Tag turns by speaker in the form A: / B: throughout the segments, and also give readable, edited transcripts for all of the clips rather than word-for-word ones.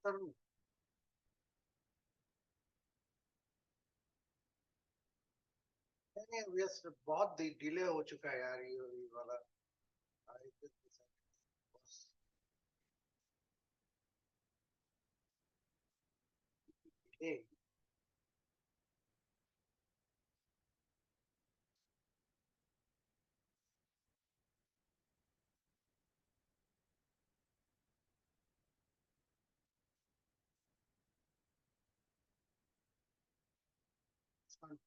A: करूं? नहीं बहुत डिले हो चुका है यार ये वाला। Hey, it's fine.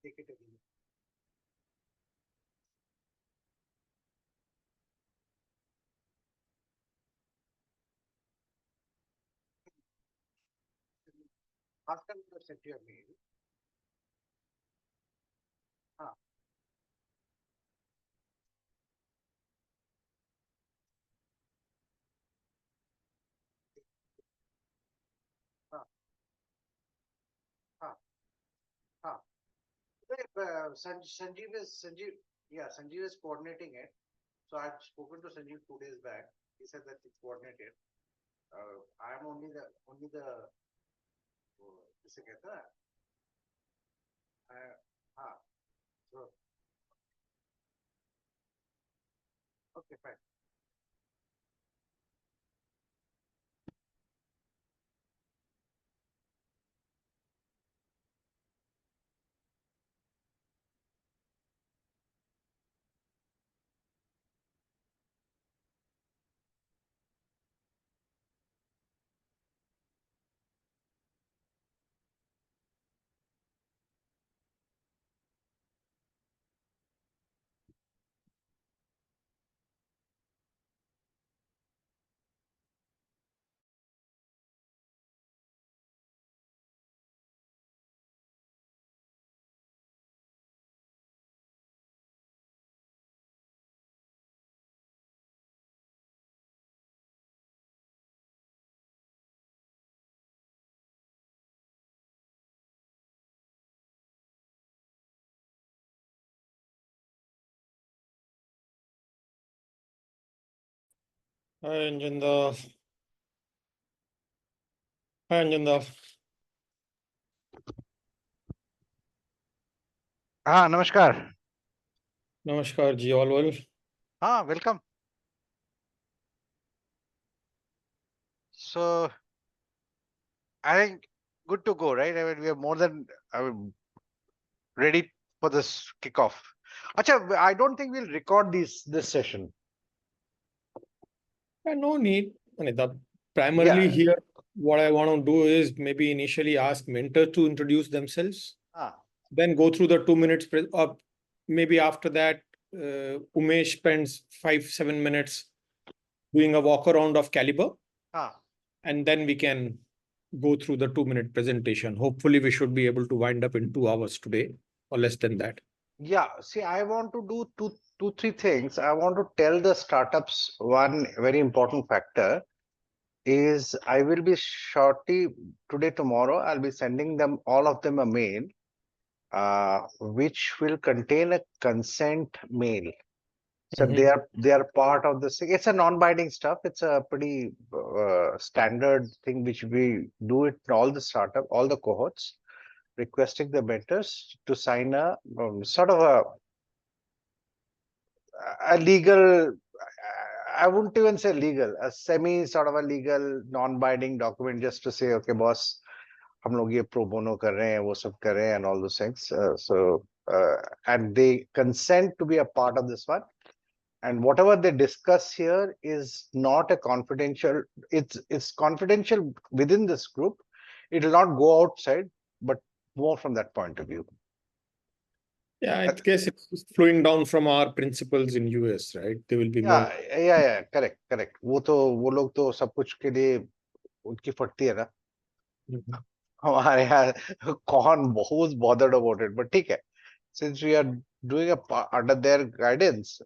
A: Take it again. After you have sent your mail, हाँ हाँ हाँ हाँ। Sanjeev, yeah, Sanjeev is coordinating it. So I've spoken to Sanjeev 2 days back. He said that it's coordinated. I am only the किसे कहता है? हाँ, so okay, fine.
B: Hi Anjanda. Hi Anjanda.
A: हाँ नमस्कार.
B: Namaskar ji, all well?
A: हाँ welcome. So I think good to go, right? I mean, we are more than ready for this kickoff. Acha, I don't think we'll record this session.
B: No need. Primarily
A: Yeah.
B: here, what I want to do is maybe initially ask mentors to introduce themselves, then go through the 2 minutes. Maybe after that, Umesh spends 5-7 minutes doing a walk around of Caliber, and then we can go through the 2 minute presentation. Hopefully, we should be able to wind up in 2 hours today or less than that.
A: Yeah, see, I want to do three things. I want to tell the startups one very important factor is I will be shortly today, tomorrow, I'll be sending them all of them a mail, which will contain a consent mail. So they are part of this. It's a non-binding stuff. It's a pretty standard thing which we do it in all the startup, all the cohorts, requesting the mentors to sign a sort of a legal, I wouldn't even say legal, a semi sort of a legal non-binding document just to say, okay, boss, हम लोग ये pro bono कर रहे हैं, वो सब कर रहे हैं, and all those things. And they consent to be a part of this one. And whatever they discuss here is not a confidential, it's confidential within this group. It will not go outside, but more from that point of view.
B: Yeah, I guess it's flowing down from our principles in US, right? There will be more.
A: Yeah, correct. वो लोग तो सब कुछ के लिए उनकी फटती है ना. हमारे यहाँ कौन who's bothered about it, but ठीक है. Since we are doing under their guidance,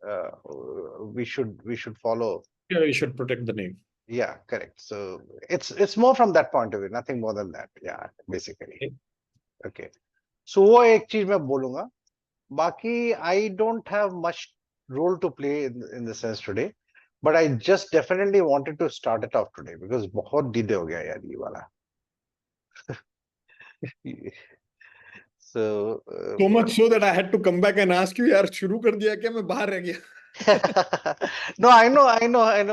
A: we should follow.
B: Yeah, we should protect the name.
A: Yeah, correct. So it's more from that point of view, nothing more than that. Yeah, basically. Okay. So वो एक चीज मैं बोलूंगा. बाकी I don't have much role to play in the sense today. But I just definitely wanted to start it off today because बहुत delay हो गया यार ये वाला. So
B: So much so that I had to come back and ask you, यार शुरू कर दिया क्या मैं बाहर रह गया?
A: no, I know. I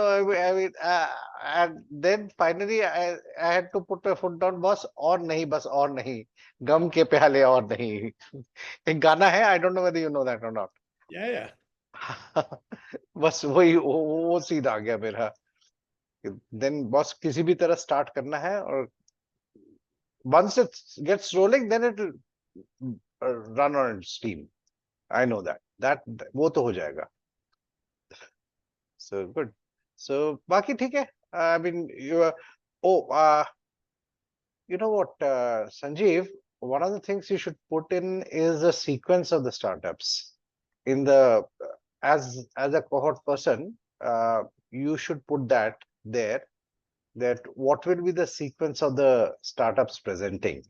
A: mean, and then finally I had to put my foot down, boss. और नहीं, बस और नहीं. गम के प्याले और नहीं. एक गाना है, I don't know whether you know that or not.
B: Yeah.
A: बस वही वो सीन आ गया मेरा. Then बॉस किसी भी तरह स्टार्ट करना है और once it gets rolling, then it will run on steam. I know that. That वो तो हो जाएगा. So good. So बाकी ठीक है. I mean, you know what, Sanjeev? One of the things you should put in is the sequence of the startups. In the as a cohort person, you should put that there. That what will be the sequence of the startups presenting,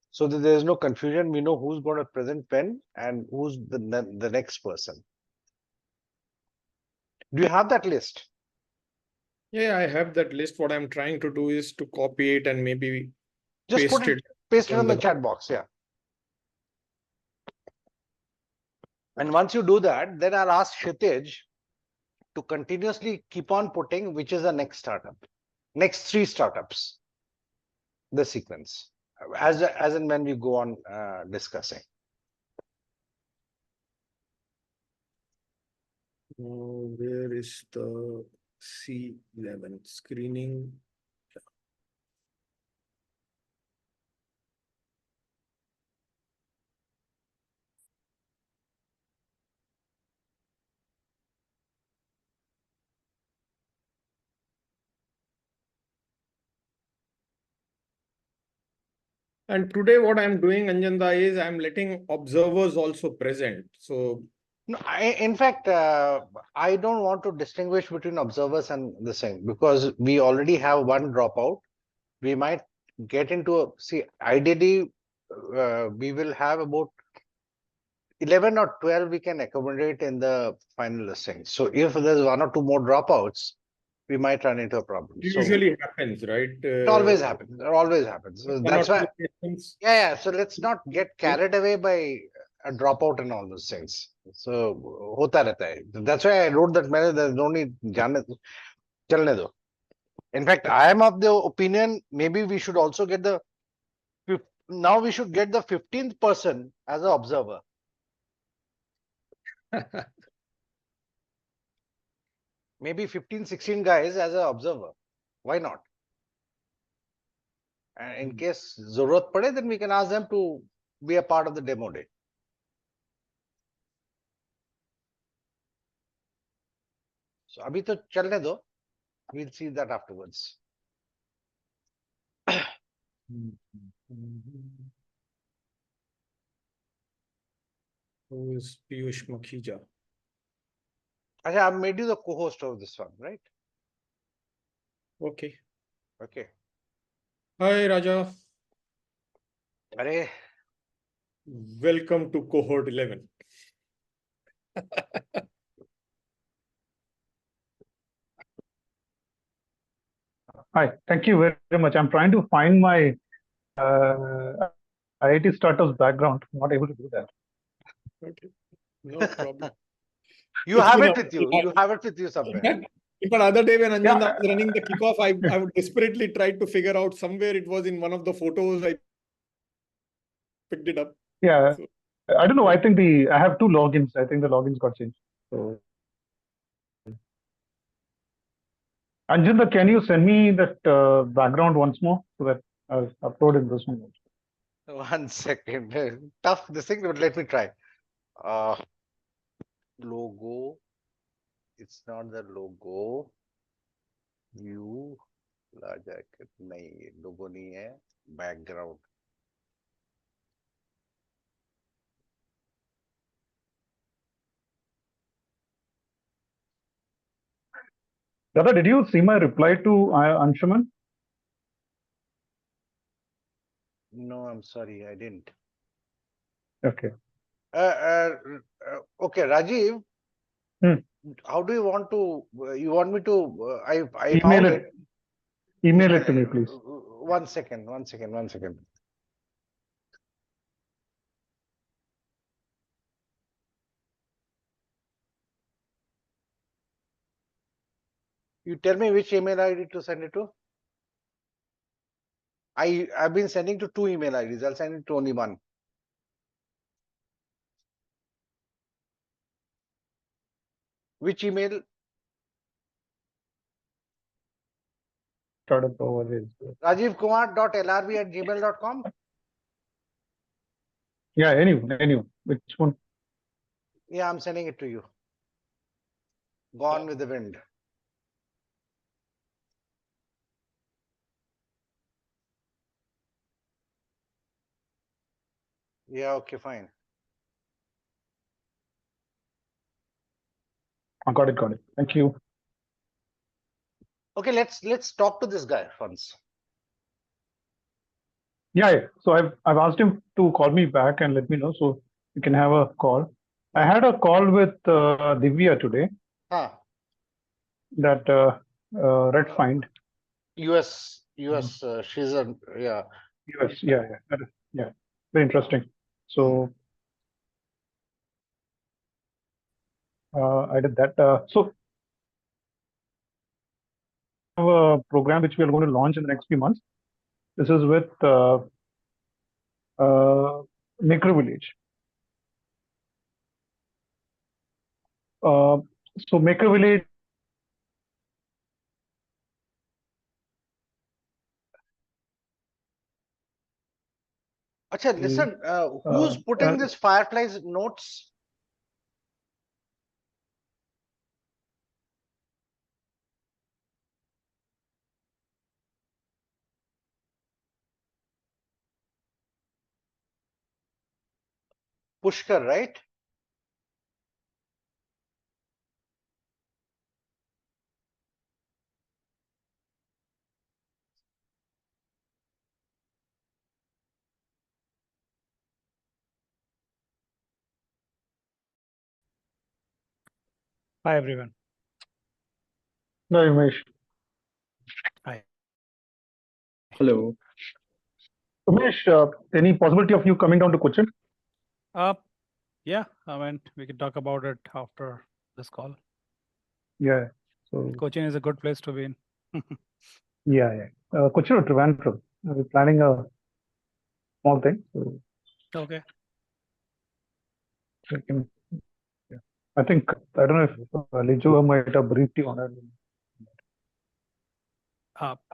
A: so that there is no confusion. We know who's going to present when and who's the next person. Do you have that list?
B: Yeah, I have that list. What I'm trying to do is to copy it and maybe
A: Just paste it on the chat box. Yeah. And once you do that, then I'll ask Kshitij to continuously keep on putting which is the next startup, next 3 startups, the sequence, as and when we go on discussing.
B: Where is the C11 screening? And today what I'm doing, Anjanda, is I'm letting observers also present. So
A: no, in fact, I don't want to distinguish between observers and the same because we already have one dropout. We might get into ideally, we will have about 11 or 12 we can accommodate in the final listing. So if there's 1 or 2 more dropouts, we might run into a problem.
B: It usually happens, right?
A: It always happens. It always happens. So that's why. Yeah. So let's not get carried away by a dropout and all those things. So hota rehta hai. That's why I wrote that matter. There's no need. Chalne do. In fact, I am of the opinion maybe we should also get the. Now we should get the 15th person as an observer. Maybe 15, 16 guys as an observer. Why not? And in case Zarurat pade, then we can ask them to be a part of the demo day. So abhi to chalne do. We'll see that afterwards.
B: Who is Piyush Makhija?
A: I've made you the co-host of this one, right?
B: Okay.
C: Hi, Raja.
A: Arey.
B: Welcome to Cohort 11.
C: Hi, thank you very much. I'm trying to find my IIT startups background. I'm not able to do that.
B: Okay, no problem.
A: You have it with you. You have it with you somewhere.
B: But other day when Anjana was running the kickoff, I would desperately try to figure out somewhere it was in one of the photos. I picked it up.
C: Yeah, so, I don't know. I think I have 2 logins. I think the logins got changed. So, Anjana, can you send me that background once more so that I'll upload in this one?
A: 1 second. Tough this thing, but let me try. Logo. It's not the logo. View. नहीं, logo नहीं है. Background.
C: Dada, did you see my reply to Anshuman?
A: No, I'm sorry, I didn't.
C: Okay.
A: Okay, Rajiv. how do you want to, you want me to, I
C: Email
A: found
C: it.
A: it.
C: Email it to me, please.
A: 1 second, 1 second, 1 second. You tell me which email ID to send it to. I've been sending to 2 email IDs. I'll send it to only one. Which email?
C: Startup over is.
A: rajivkumar.lrb@gmail.com.
C: Yeah, anyone. Which one?
A: Yeah, I'm sending it to you. Gone with the wind. Yeah, okay, fine.
C: I got it. Thank you.
A: Okay, let's talk to this guy once.
C: Yeah. So I've asked him to call me back and let me know so we can have a call. I had a call with Divya today.
A: Huh.
C: That Red Find.
A: US, she's a, yeah.
C: US, yeah. Very interesting. So I did that. So we have a program which we are going to launch in the next few months. This is with Maker Village. So Maker Village.
A: Acha, listen, who's putting this Firefly's notes? Pushkar, right?
D: Hi, everyone.
C: No, Umesh.
D: Hi.
E: Hello.
C: Umesh, any possibility of you coming down to Cochin?
D: Yeah, I mean, we can talk about it after this call.
C: Yeah. So
D: Cochin is a good place to be in.
C: yeah. Cochin or Trivandrum. We're planning a small thing. So
D: Okay.
C: we can, yeah. I think I don't know if Lijua might have briefed you on it.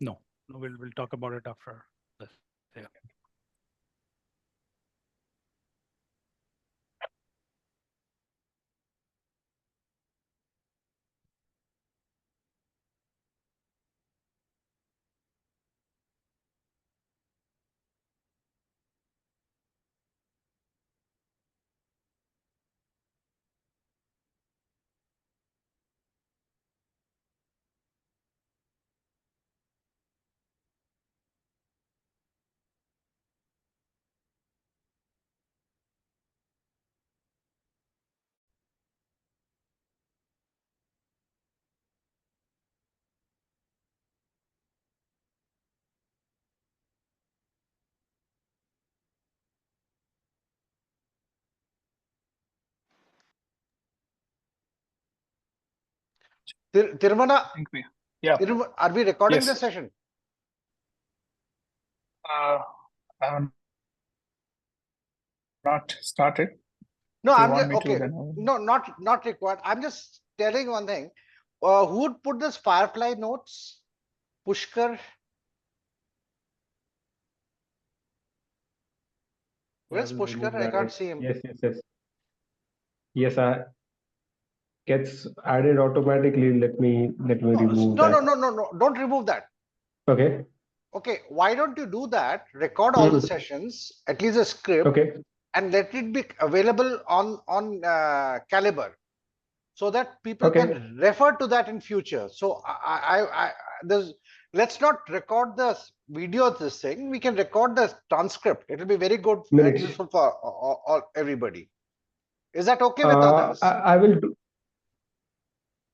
D: No, we'll talk about it after this. Yeah.
A: Tirumana,
C: Yeah.
A: are we recording
C: Yes.
A: this session?
C: I haven't not started.
A: No,
C: If you
A: I'm
C: want
A: just,
C: me to,
A: okay.
C: then
A: No, not required. I'm just telling one thing. Who would put this Firefly notes? Pushkar? Where's
E: will
A: Pushkar?
E: remove
A: I can't
E: that.
A: see him.
E: Yes. Yes, I gets added automatically. Let me remove that.
A: No. Don't remove that.
E: Okay.
A: Okay, why don't you do that? Record all the sessions, at least a script,
E: Okay.
A: and let it be available on Caliber, so that people
E: Okay.
A: can refer to that in future. So there's, let's not record the video of this thing. We can record the transcript. It will be very good and
E: Minutes.
A: useful for all everybody. Is that okay with others?
E: I will do.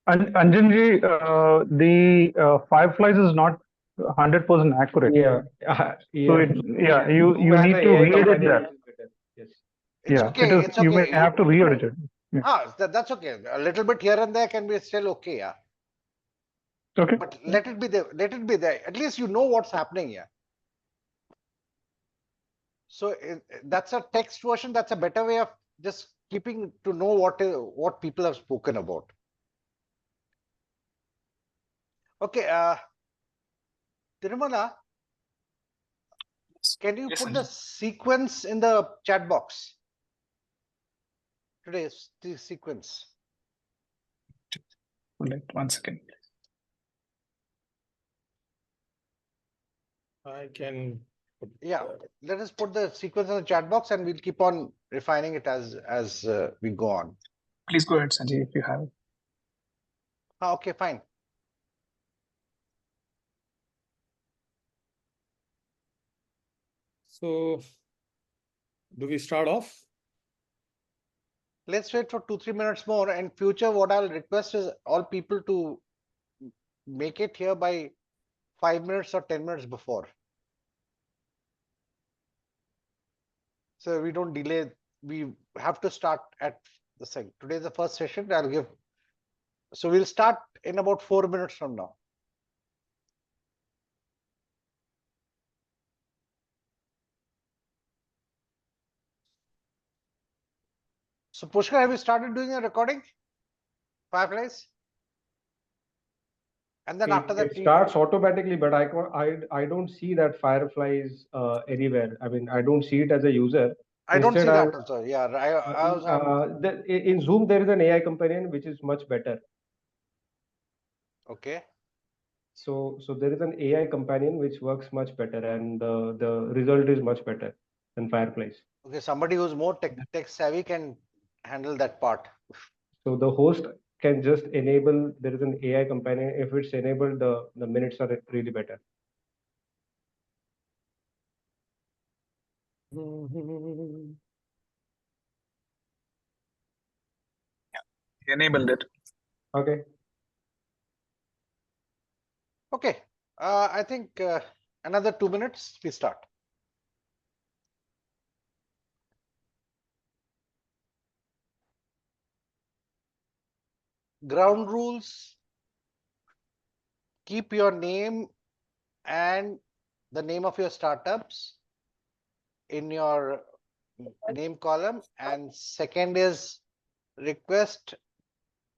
C: Anjanji, the Fireflies is not 100% accurate.
E: Yeah.
C: So
E: Yeah.
C: you
E: Zoom
C: need
E: has
C: to
E: a AI
C: re-edit
E: companion,
C: that.
E: which is better. Yes.
A: It's
C: Yeah,
A: okay.
C: it is.
A: It's
C: You may
A: okay.
C: have to re-edit it. Yeah.
A: That's okay. A little bit here and there can be still okay. Yeah.
C: Okay.
A: But let it be there. Let it be there. At least you know what's happening here. So that's a text version. That's a better way of just keeping to know what people have spoken about. Okay. Tirumala, can you put the sequence in the chat box? Today's the sequence.
F: Wait 1 second.
B: I can.
A: Yeah, let us put the sequence in the chat box and we'll keep on refining it as we go on.
F: Please go ahead, Sanjay, if you have it.
A: Okay, fine.
B: So, do we start off?
A: Let's wait for 2-3 minutes more. And future, what I'll request is all people to make it here by 5 minutes or 10 minutes before. So we don't delay. We have to start at the second. Today is the first session. I'll give. So we'll start in about 4 minutes from now. So Pushkar, have you started doing a recording? Fireflies? And then after that,
E: it starts automatically, but I don't see that Fireflies anywhere. I mean, I don't see it as a user.
A: I don't see that also. Yeah,
E: in Zoom there is an AI companion which is much better.
A: Okay.
E: So there is an AI companion which works much better, and the result is much better than Fireflies.
A: Okay, somebody who's more tech savvy can handle that part.
E: So the host can just enable. There is an AI companion. If it's enabled, the minutes are really better.
F: Enabled it.
E: Okay.
A: Okay. I think another 2 minutes, we start. Ground rules. Keep your name and the name of your startups in your name column. And second is request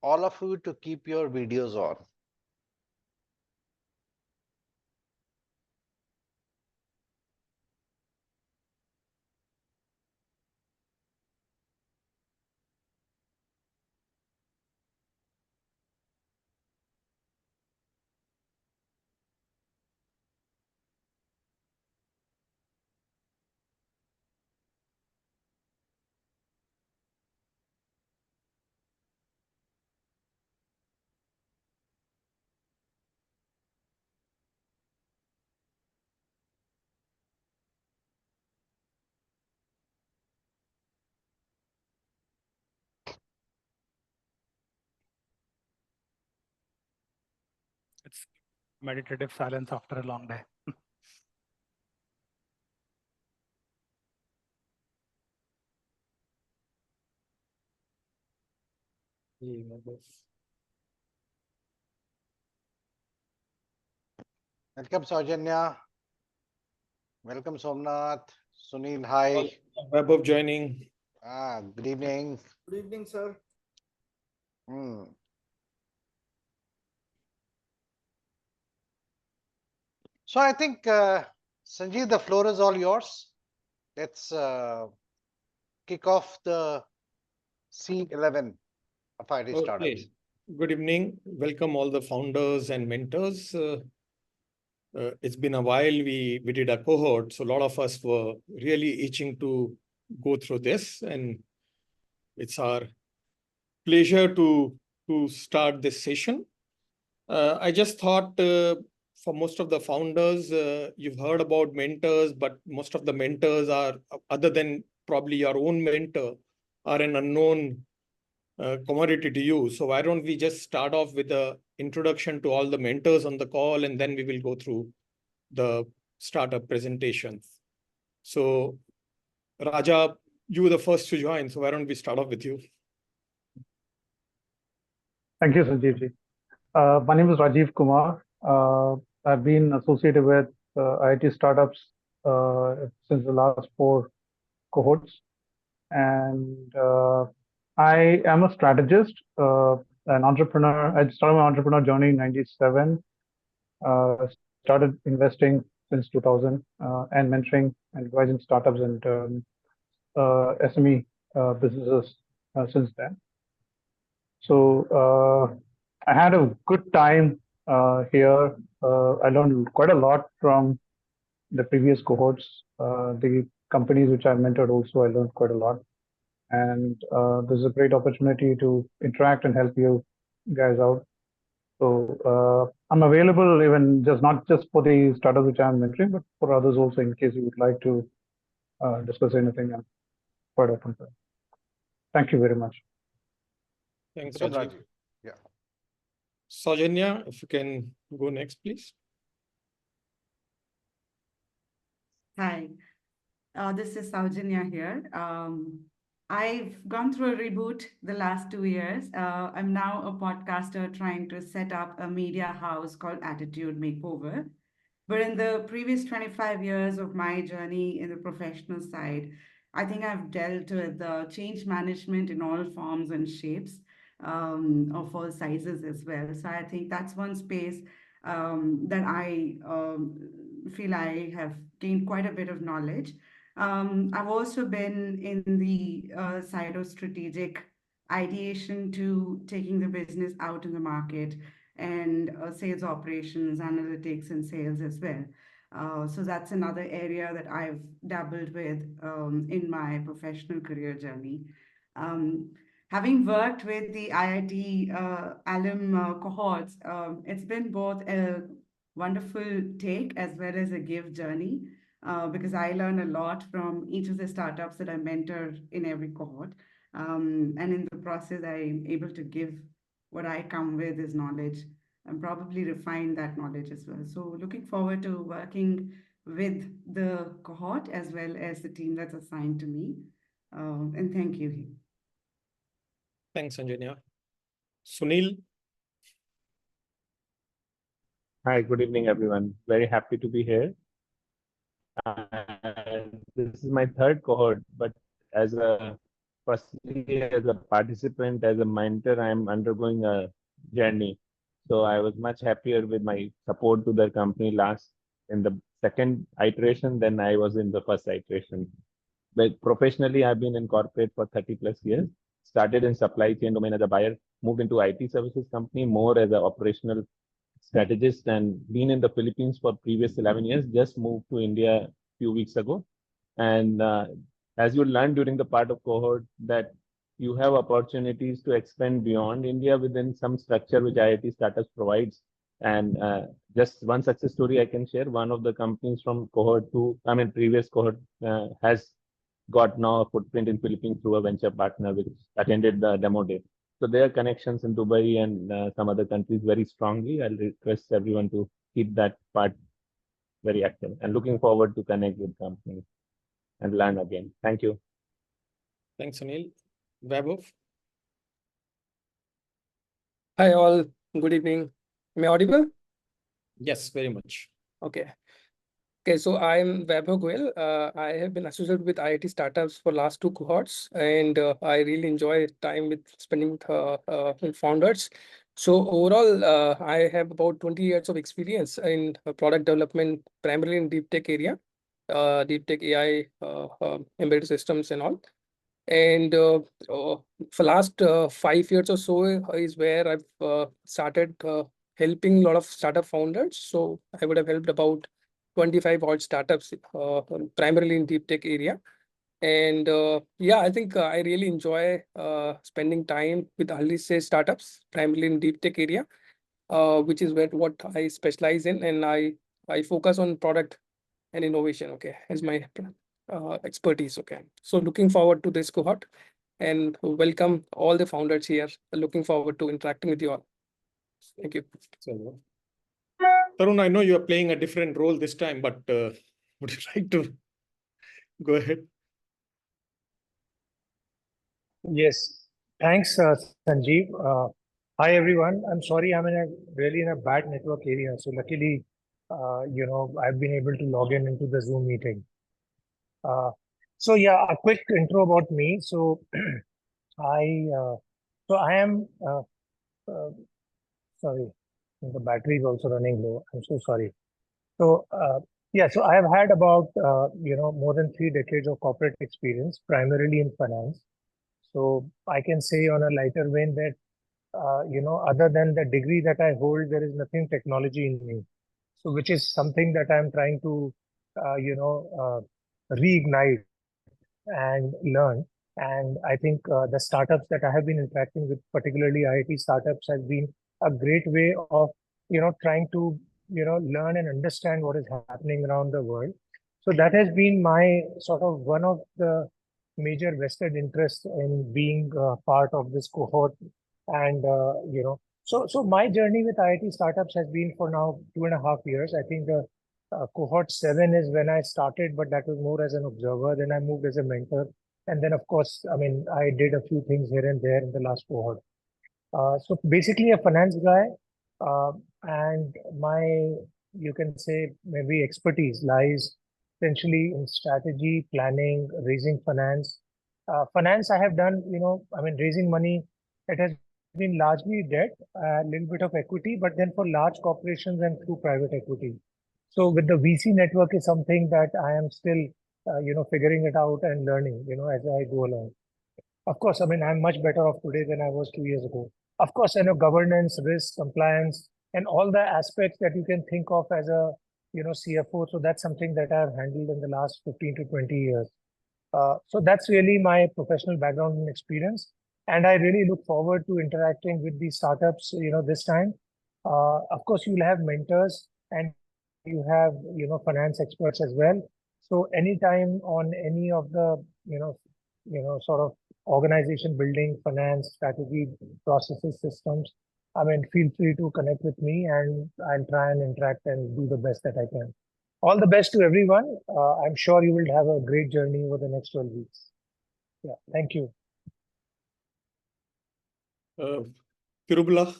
A: all of you to keep your videos on.
D: It's meditative silence after a long day.
A: Welcome, Saujanya. Welcome, Somnath. Sunil, hi.
B: Above joining.
A: Good evening.
G: Good evening, sir.
A: So I think, Sanjeev, the floor is all yours. Let's kick off the C11 of IT startups.
B: Good evening. Welcome all the founders and mentors. It's been a while we did a cohort, so a lot of us were really itching to go through this, and it's our pleasure to start this session. I just thought for most of the founders, you've heard about mentors, but most of the mentors are, other than probably your own mentor, are an unknown commodity to you. So why don't we just start off with a introduction to all the mentors on the call, and then we will go through the startup presentations. So Raja, you were the first to join, so why don't we start off with you?
C: Thank you, Sanjeev ji. My name is Rajiv Kumar. I've been associated with IIT startups since the last 4 cohorts. And I am a strategist, an entrepreneur. I started my entrepreneur journey in 97. Started investing since 2000 and mentoring and advising startups and SME businesses since then. So I had a good time here. I learned quite a lot from the previous cohorts. The companies which I mentored also, I learned quite a lot. And this is a great opportunity to interact and help you guys out. So I'm available even not just for the startups which I'm mentoring, but for others also in case you would like to discuss anything. I'm quite open for it. Thank you very much.
B: Thanks,
A: Rajiv.
B: Rajiv.
A: Yeah.
B: Saujanya, if you can go next, please.
G: Hi, this is Saujanya here. I've gone through a reboot the last 2 years. I'm now a podcaster trying to set up a media house called Attitude Makeover. But in the previous 25 years of my journey in the professional side, I think I've dealt with the change management in all forms and shapes, of all sizes as well. So I think that's one space that I feel I have gained quite a bit of knowledge. I've also been in the side of strategic ideation to taking the business out in the market and sales operations, analytics, and sales as well. So that's another area that I've dabbled with in my professional career journey. Having worked with the IIT alum cohorts, it's been both a wonderful take as well as a give journey because I learn a lot from each of the startups that I mentor in every cohort. And in the process, I'm able to give what I come with is knowledge and probably refine that knowledge as well. So looking forward to working with the cohort as well as the team that's assigned to me. And thank you.
B: Thanks, Sanjanya. Sunil.
H: Hi, good evening, everyone. Very happy to be here. This is my 3rd cohort, but firstly, as a participant, as a mentor, I'm undergoing a journey. So I was much happier with my support to the company in the 2nd iteration than I was in the 1st iteration. But professionally, I've been in corporate for 30 plus years. Started in supply chain domain as a buyer, moved into IT services company, more as an operational strategist, and been in the Philippines for previous 11 years, just moved to India a few weeks ago. And as you learned during the part of cohort that you have opportunities to expand beyond India within some structure which IIT Startups provides. And just one success story I can share. One of the companies from cohort 2, previous cohort has got now a footprint in Philippines through a venture partner which attended the demo day. So there are connections in Dubai and some other countries very strongly. I'll request everyone to keep that part very active and looking forward to connect with companies and learn again. Thank you.
B: Thanks, Sunil. Vaibhav.
I: Hi all, good evening. Am I audible?
B: Yes, very much.
I: Okay. Okay, so I'm Vaibhav Goel. I have been associated with IIT startups for last 2 cohorts, and I really enjoy time with spending with founders. So overall, I have about 20 years of experience in product development, primarily in deep tech area, deep tech AI, embedded systems and all. And for last 5 years or so is where I've started helping a lot of startup founders. So I would have helped about 25 odd startups, primarily in deep tech area. And yeah, I think I really enjoy spending time with early stage startups, primarily in deep tech area, which is what I specialize in. And I focus on product and innovation, okay, as my expertise, okay. So looking forward to this cohort. and welcome all the founders here. Looking forward to interacting with you all. Thank you.
B: So, Tarun, I know you are playing a different role this time, but would you like to go ahead?
J: Yes, thanks, Sanjeev. Hi, everyone. I'm sorry, I'm really in a bad network area. So luckily, I've been able to log into the Zoom meeting. So yeah, a quick intro about me. So I am sorry, the battery is also running low. I'm so sorry. So yeah, so I have had about more than 3 decades of corporate experience, primarily in finance. So I can say on a lighter vein that other than the degree that I hold, there is nothing technology in me. So which is something that I'm trying to reignite and learn. And I think the startups that I have been interacting with, particularly IIT startups, has been a great way of trying to learn and understand what is happening around the world. So that has been my sort of one of the major vested interests in being part of this cohort. And so my journey with IIT startups has been for now 2.5 years. I think the cohort 7 is when I started, but that was more as an observer. Then I moved as a mentor. And then, of course, I mean, I did a few things here and there in the last cohort. So basically a finance guy, and you can say maybe expertise lies essentially in strategy, planning, raising finance. Finance I have done, I mean, raising money, it has been largely debt, a little bit of equity, but then for large corporations and through private equity. So with the VC network is something that I am still, figuring it out and learning, as I go along. Of course, I mean, I'm much better off today than I was 2 years ago. Of course, governance, risk, compliance, and all the aspects that you can think of as a, CFO. So that's something that I've handled in the last 15 to 20 years. So that's really my professional background and experience. And I really look forward to interacting with these startups, this time. Of course, you'll have mentors and you have, finance experts as well. So anytime on any of the, sort of organization building, finance, strategy, processes, systems, I mean, feel free to connect with me and I'll try and interact and do the best that I can. All the best to everyone. I'm sure you will have a great journey over the next 12 weeks. Yeah, thank you.
B: Tirubala.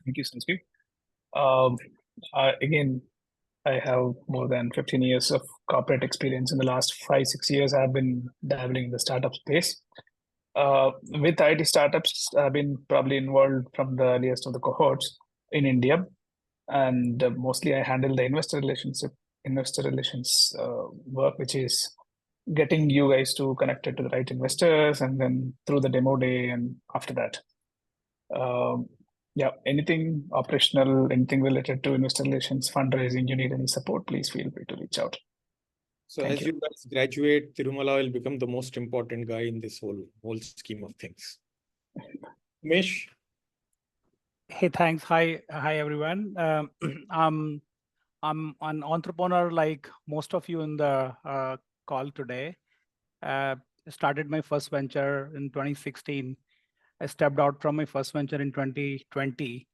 F: Thank you, Sanjeev. Again, I have more than 15 years of corporate experience. In the last 5-6 years, I've been dabbling in the startup space. With IT startups, I've been probably involved from the earliest of the cohorts in India, and mostly I handle the investor relations work, which is getting you guys to connect it to the right investors, and then through the demo day and after that. Yeah, anything operational, anything related to investor relations, fundraising, you need any support, please feel free to reach out.
B: So as you guys graduate, Tirumala will become the most important guy in this whole scheme of things. Umesh?
D: Hey, thanks. Hi, everyone. I'm an entrepreneur like most of you in the call today. Started my first venture in 2016. I stepped out from my first venture in 2020.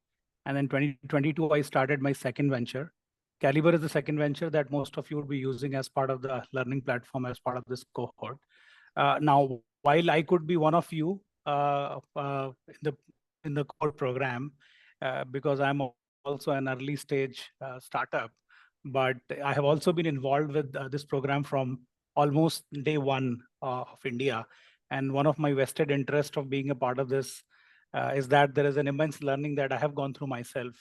D: And then 2022, I started my second venture. Caliber is the second venture that most of you would be using as part of the learning platform, as part of this cohort. Now, while I could be one of you in the core program, because I'm also an early stage startup, but I have also been involved with this program from almost day one of India. And one of my vested interest of being a part of this is that there is an immense learning that I have gone through myself.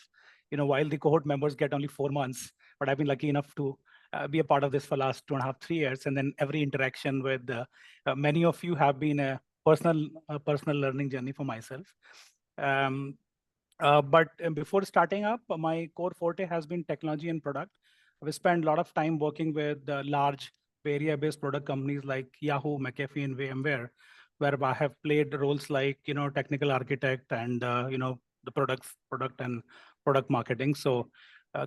D: While the cohort members get only 4 months, but I've been lucky enough to be a part of this for last 2.5, 3 years. And then every interaction with many of you have been a personal learning journey for myself. But before starting up, my core forte has been technology and product. We spent a lot of time working with large Bay Area-based product companies like Yahoo, McAfee, and VMware, where I have played roles like technical architect and the product and product marketing. So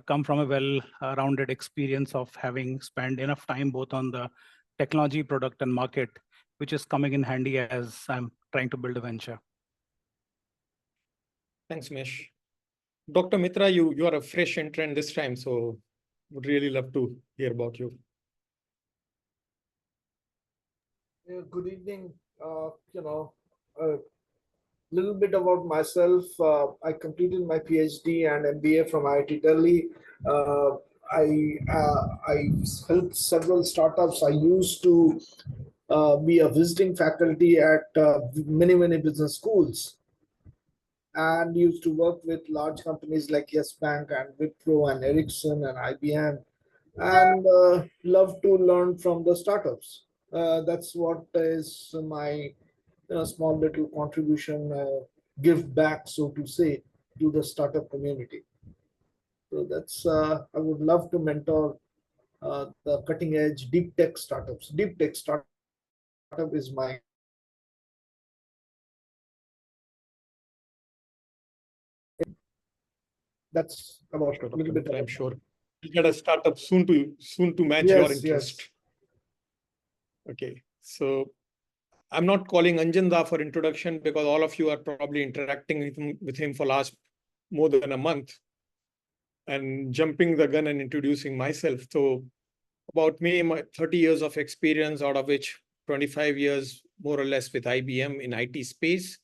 D: come from a well-rounded experience of having spent enough time both on the technology, product, and market, which is coming in handy as I'm trying to build a venture.
B: Thanks, Mesh. Dr. Mitra, you are a fresh entrant this time, so would really love to hear about you.
K: Yeah, good evening. A little bit about myself. I completed my PhD and MBA from IIT Delhi. I helped several startups. I used to be a visiting faculty at many business schools, and used to work with large companies like Yes Bank and Wipro and Ericsson and IBM, and love to learn from the startups. That's what is my small little contribution, give back, so to say, to the startup community. So that's I would love to mentor the cutting edge deep tech startups. Deep tech startup is my that's about
B: Sure,
K: a little bit.
B: I'm sure you'll get a startup soon to match your interest. Okay, so I'm not calling Anjanda for introduction because all of you are probably interacting with him for last more than a month, and jumping the gun and introducing myself. So about me, my 30 years of experience, out of which 25 years more or less with IBM in IT space.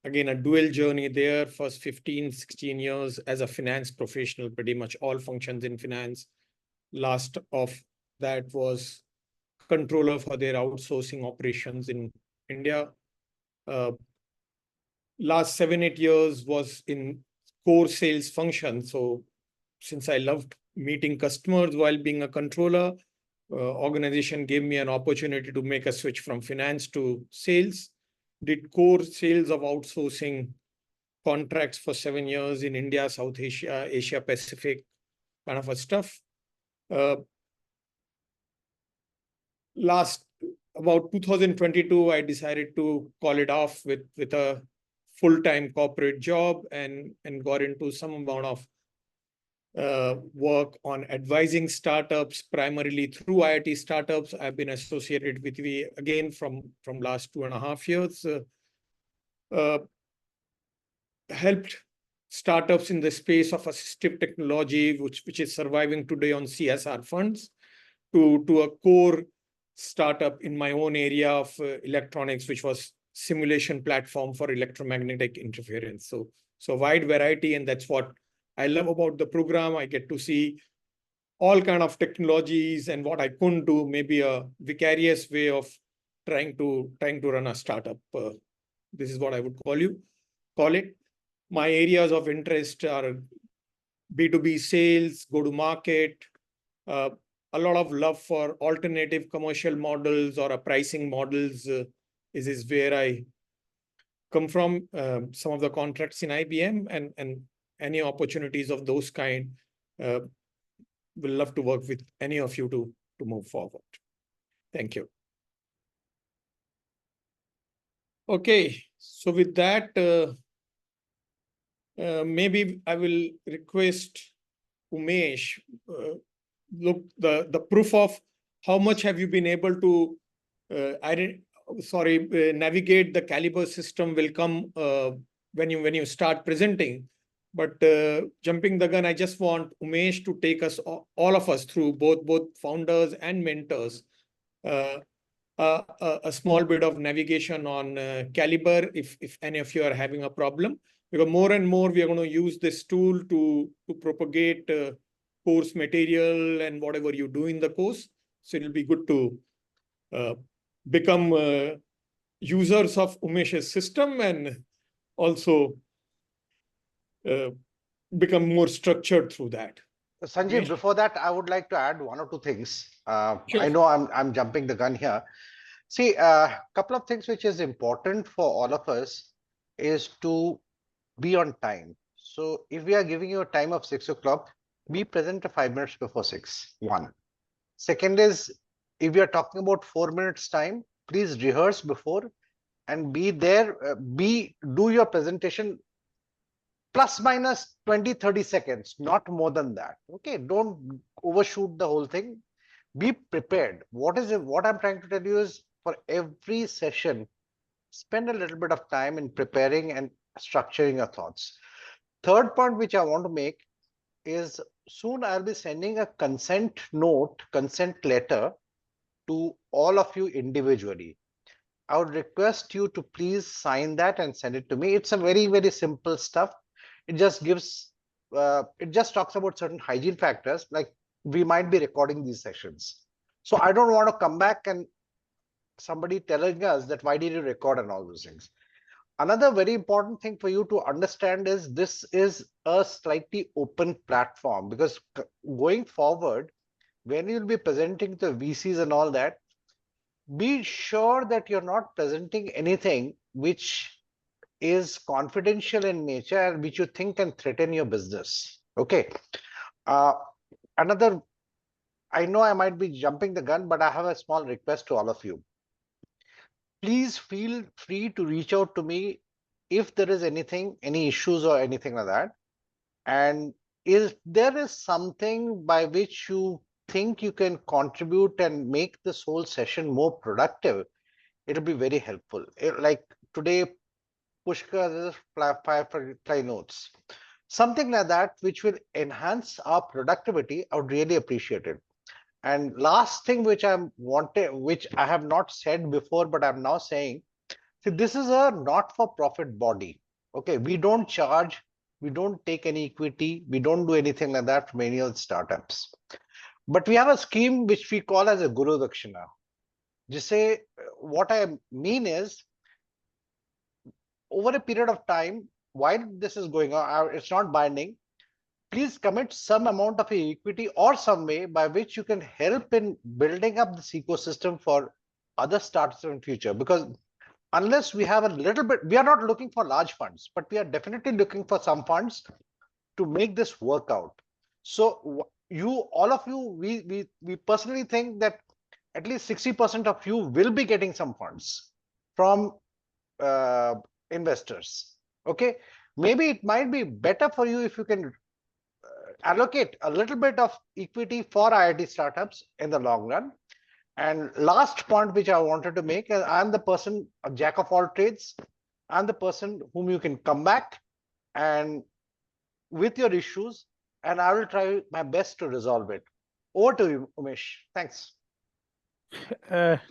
B: Again, a dual journey there, first 15, 16 years as a finance professional, pretty much all functions in finance. Last of that was controller for their outsourcing operations in India. Last 7-8 years was in core sales function. So since I loved meeting customers while being a controller, organization gave me an opportunity to make a switch from finance to sales. Did core sales of outsourcing contracts for 7 years in India, South Asia, Asia Pacific, kind of a stuff. Last about 2022, I decided to call it off with a full-time corporate job and got into some amount of work on advising startups, primarily through IIT startups. I've been associated with again from last 2.5 years. Helped startups in the space of assistive technology, which is surviving today on CSR funds, to a core startup in my own area of electronics, which was simulation platform for electromagnetic interference. So wide variety, and that's what I love about the program. I get to see all kind of technologies, and what I couldn't do, maybe a vicarious way of trying to run a startup. This is what I would call it. My areas of interest are B2B sales, go-to-market, a lot of love for alternative commercial models or pricing models is where I come from. Some of the contracts in IBM and any opportunities of those kind, will love to work with any of you to move forward. Thank you. Okay, so with that, maybe I will request Umesh, look, the proof of how much have you been able to navigate the Caliber system will come when you start presenting. But jumping the gun, I just want Umesh to take us, all of us, through both founders and mentors, a small bit of navigation on Caliber, if any of you are having a problem. Because more and more we are going to use this tool to propagate course material and whatever you do in the course. So it'll be good to become users of Umesh's system and also become more structured through that.
A: Sanjeev, before that, I would like to add 1 or 2 things.
B: Sure.
A: I know I'm jumping the gun here. See, a couple of things which is important for all of us is to be on time. So if we are giving you a time of 6 o'clock, be present 5 minutes before 6. 1. Second is, if we are talking about 4 minutes time, please rehearse before and be there. Do your presentation plus minus 20-30 seconds, not more than that. Okay, don't overshoot the whole thing. Be prepared. What I'm trying to tell you is, for every session, spend a little bit of time in preparing and structuring your thoughts. Third point which I want to make is, soon I'll be sending a consent letter to all of you individually. I would request you to please sign that and send it to me. It's a very, very simple stuff. It just talks about certain hygiene factors, like we might be recording these sessions. So I don't want to come back and somebody telling us that why did you record and all those things. Another very important thing for you to understand is, this is a slightly open platform, because going forward, when you'll be presenting to VCs and all that, be sure that you're not presenting anything which is confidential in nature and which you think can threaten your business. Okay. Another, I know I might be jumping the gun, but I have a small request to all of you. Please feel free to reach out to me if there is anything, any issues or anything like that. And if there is something by which you think you can contribute and make this whole session more productive, it'll be very helpful. Like today, Pushkar Firefly notes, something like that which will enhance our productivity, I would really appreciate it. And last thing which which I have not said before, but I'm now saying, see, this is a not-for-profit body. Okay, we don't charge, we don't take any equity, we don't do anything like that from any of the startups. But we have a scheme which we call as a Guru Dakshina. Just say, what I mean is, over a period of time, while this is going on, it's not binding, please commit some amount of equity or some way by which you can help in building up this ecosystem for other startups in future. Because unless we have a little bit, we are not looking for large funds, but we are definitely looking for some funds to make this work out. So all of you, we personally think that at least 60% of you will be getting some funds from investors. Okay, maybe it might be better for you if you can allocate a little bit of equity for IIT startups in the long run. And last point which I wanted to make is, I'm the person, a jack of all trades. I'm the person whom you can come back and with your issues, and I will try my best to resolve it. Over to you, Umesh. Thanks.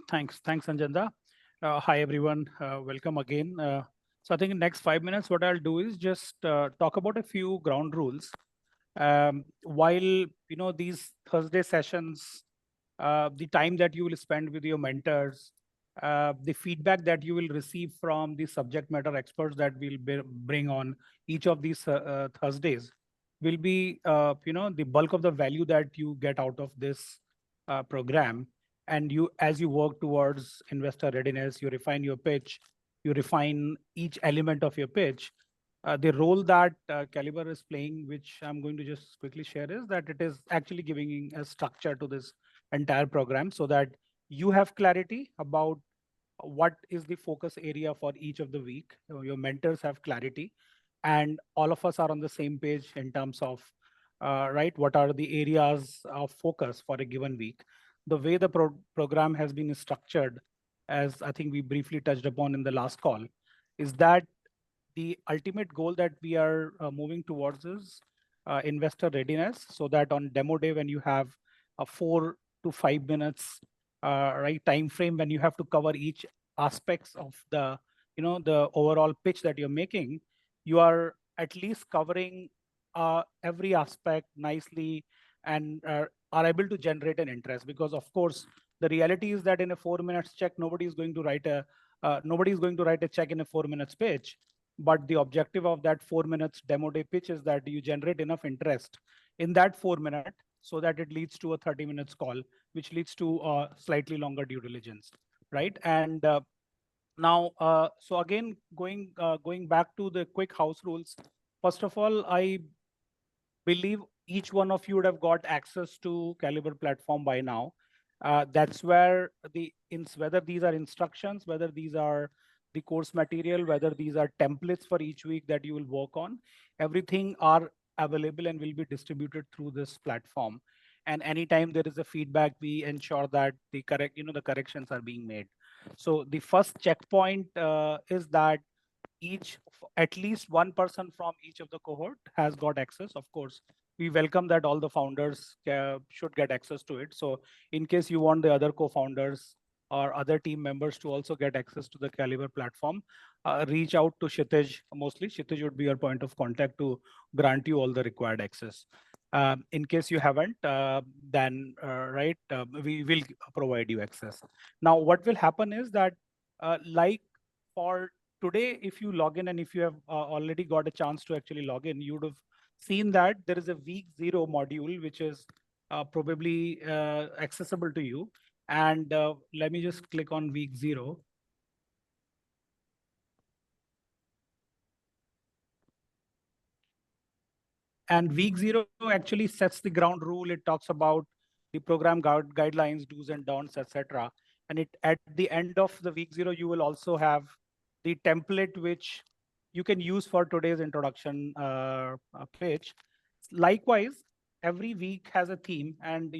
D: Thanks, Anjanda. Hi, everyone. Welcome again. So I think in the next 5 minutes, what I'll do is just talk about a few ground rules. While these Thursday sessions, the time that you will spend with your mentors, the feedback that you will receive from the subject matter experts that we'll bring on each of these Thursdays will be the bulk of the value that you get out of this program. And as you work towards investor readiness, you refine your pitch, you refine each element of your pitch. The role that Caliber is playing, which I'm going to just quickly share, is that it is actually giving a structure to this entire program so that you have clarity about what is the focus area for each of the week. Your mentors have clarity, and all of us are on the same page in terms of what are the areas of focus for a given week. The way the program has been structured, as I think we briefly touched upon in the last call, is that the ultimate goal that we are moving towards is investor readiness, so that on demo day, when you have a 4 to 5 minutes time frame, when you have to cover each aspects of the the overall pitch that you're making, you are at least covering every aspect nicely and are able to generate an interest. Because of course the reality is that in a 4 minutes check, nobody is going to write a check in a 4 minutes pitch. But the objective of that 4 minutes demo day pitch is that you generate enough interest in that 4 minutes so that it leads to a 30 minutes call, which leads to slightly longer due diligence, right? And now, so again, going back to the quick house rules. First of all, I believe each one of you would have got access to Caliber platform by now. That's where whether these are instructions, whether these are the course material, whether these are templates for each week that you will work on, everything are available and will be distributed through this platform. And anytime there is a feedback, we ensure that the the corrections are being made. So the first checkpoint is that at least one person from each of the cohort has got access. Of course, we welcome that all the founders should get access to it. So in case you want the other co-founders or other team members to also get access to the Caliber platform, reach out to Kshitij. Mostly Kshitij would be your point of contact to grant you all the required access. In case you haven't, then we will provide you access. Now, what will happen is that like for today, if you log in and if you have already got a chance to actually log in, you would have seen that there is a week 0 module, which is probably accessible to you. And let me just click on week 0. And week 0 actually sets the ground rule. It talks about the program guidelines, do's and don'ts, etc. And at the end of the week 0, you will also have the template which you can use for today's introduction pitch. Likewise, every week has a theme, and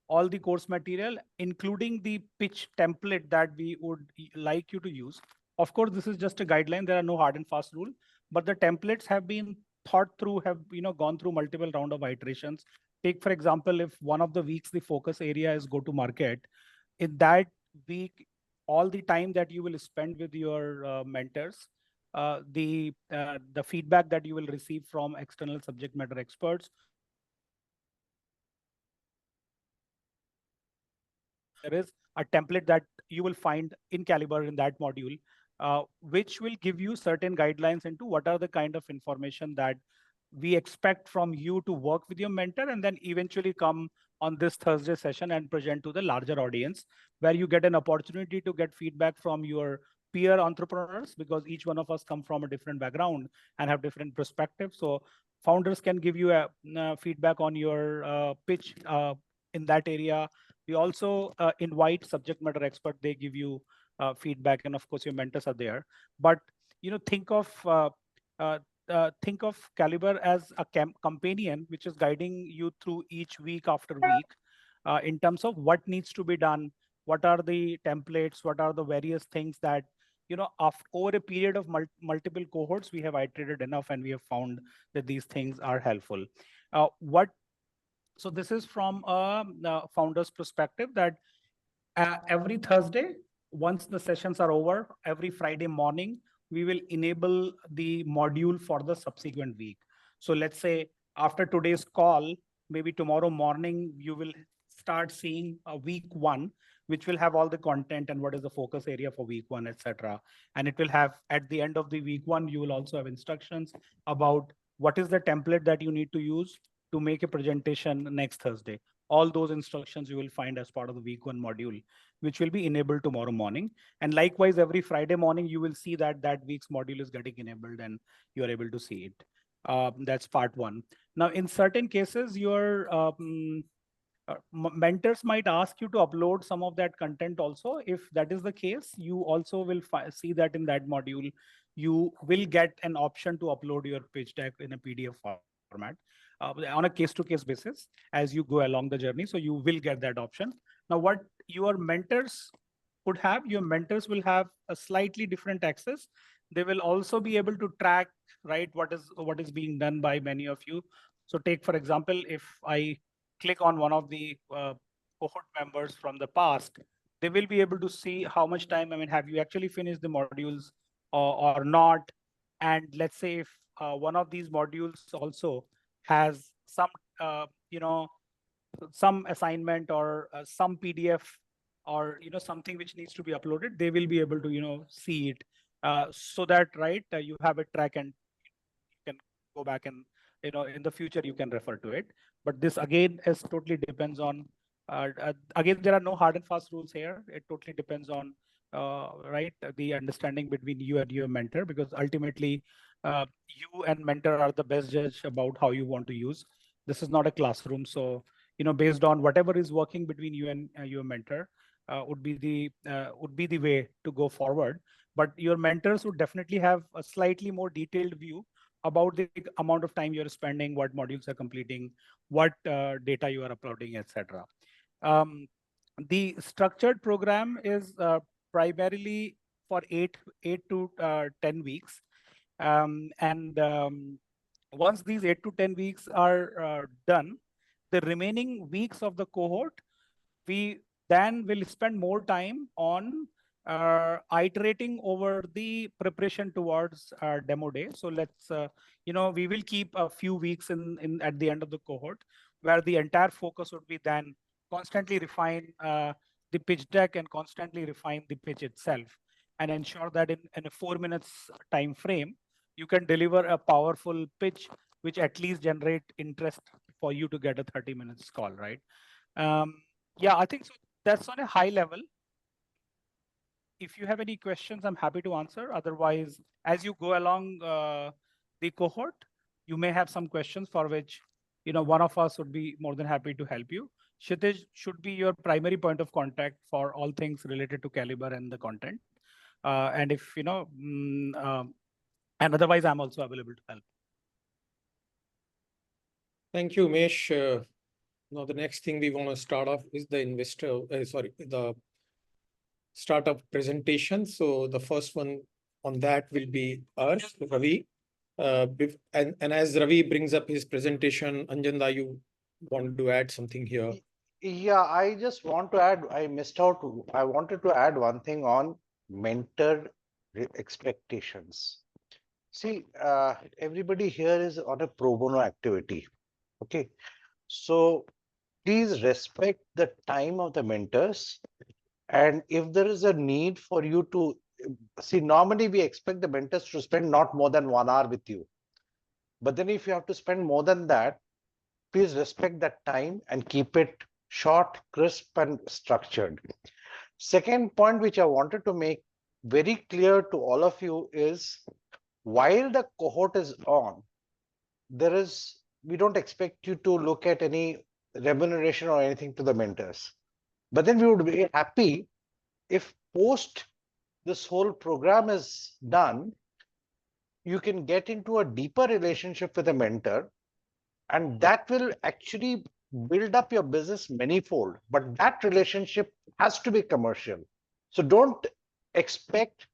D: all the course material, including the pitch template that we would like you to use. Of course, this is just a guideline. There are no hard and fast rule, but the templates have been thought through, have gone through multiple round of iterations. Take, for example, if one of the weeks the focus area is go to market, in that week, all the time that you will spend with your mentors, the feedback that you will receive from external subject matter experts, there is a template that you will find in Caliber in that module, which will give you certain guidelines into what are the kind of information that we expect from you to work with your mentor, and then eventually come on this Thursday session and present to the larger audience, where you get an opportunity to get feedback from your peer entrepreneurs, because each one of us come from a different background and have different perspectives. So founders can give you a feedback on your pitch in that area. We also invite subject matter expert. They give you feedback, and of course your mentors are there. But think of Caliber as a companion which is guiding you through each week after week in terms of what needs to be done, what are the templates, what are the various things that over a period of multiple cohorts, we have iterated enough and we have found that these things are helpful. So this is from a founder's perspective, that every Thursday, once the sessions are over, every Friday morning, we will enable the module for the subsequent week. So let's say after today's call, maybe tomorrow morning, you will start seeing a week 1, which will have all the content and what is the focus area for week 1, etc. And it will have, at the end of the week 1, you will also have instructions about what is the template that you need to use to make a presentation next Thursday. All those instructions you will find as part of the week 1 module, which will be enabled tomorrow morning. And likewise, every Friday morning, you will see that that week's module is getting enabled and you are able to see it. That's part 1. Now, in certain cases, your mentors might ask you to upload some of that content also. If that is the case, you also will see that in that module, you will get an option to upload your pitch deck in a PDF format. On a case-to-case basis as you go along the journey. So you will get that option. Now, what your mentors could have, your mentors will have a slightly different access. They will also be able to track, right, what is being done by many of you. So take, for example, if I click on one of the cohort members from the past, they will be able to see how much time, have you actually finished the modules or not? And let's say if one of these modules also has some, some assignment or some PDF or, something which needs to be uploaded, they will be able to, see it so that, right, you have a track and you can go back and, in the future, you can refer to it. But this again is totally depends on, again, there are no hard and fast rules here. It totally depends on, right, the understanding between you and your mentor, because ultimately you and mentor are the best judge about how you want to use. This is not a classroom. So, based on whatever is working between you and your mentor would be the way to go forward. but your mentors would definitely have a slightly more detailed view about the amount of time you're spending, what modules are completing, what data you are uploading, etc. The structured program is primarily for 8 to 10 weeks. Once these 8 to 10 weeks are done, the remaining weeks of the cohort, we then will spend more time on iterating over the preparation towards demo day. So let's, we will keep a few weeks in at the end of the cohort where the entire focus would be then constantly refine the pitch deck and constantly refine the pitch itself and ensure that in a 4 minutes time frame, you can deliver a powerful pitch which at least generate interest for you to get a 30 minutes call, right? Yeah, I think so. That's on a high level. If you have any questions, I'm happy to answer. Otherwise, as you go along the cohort, you may have some questions for which, one of us would be more than happy to help you. Kshitij should be your primary point of contact for all things related to Caliber and the content. And if, and otherwise, I'm also available to help.
B: Thank you, Umesh. Now, the next thing we want to start off is the startup presentation. So the first one on that will be ours, Ravi. And as Ravi brings up his presentation, Anjanda, you want to add something here?
A: Yeah, I just want to add, I wanted to add one thing on mentor expectations. See, everybody here is on a pro bono activity. Okay. So please respect the time of the mentors. And if there is a need for you to see, normally we expect the mentors to spend not more than 1 hour with you. But then if you have to spend more than that, please respect that time and keep it short, crisp, and structured. Second point, which I wanted to make very clear to all of you is, while the cohort is on, we don't expect you to look at any remuneration or anything to the mentors. But then we would be happy if post this whole program is done, you can get into a deeper relationship with a mentor, and that will actually build up your business manifold. But that relationship has to be commercial. So don't expect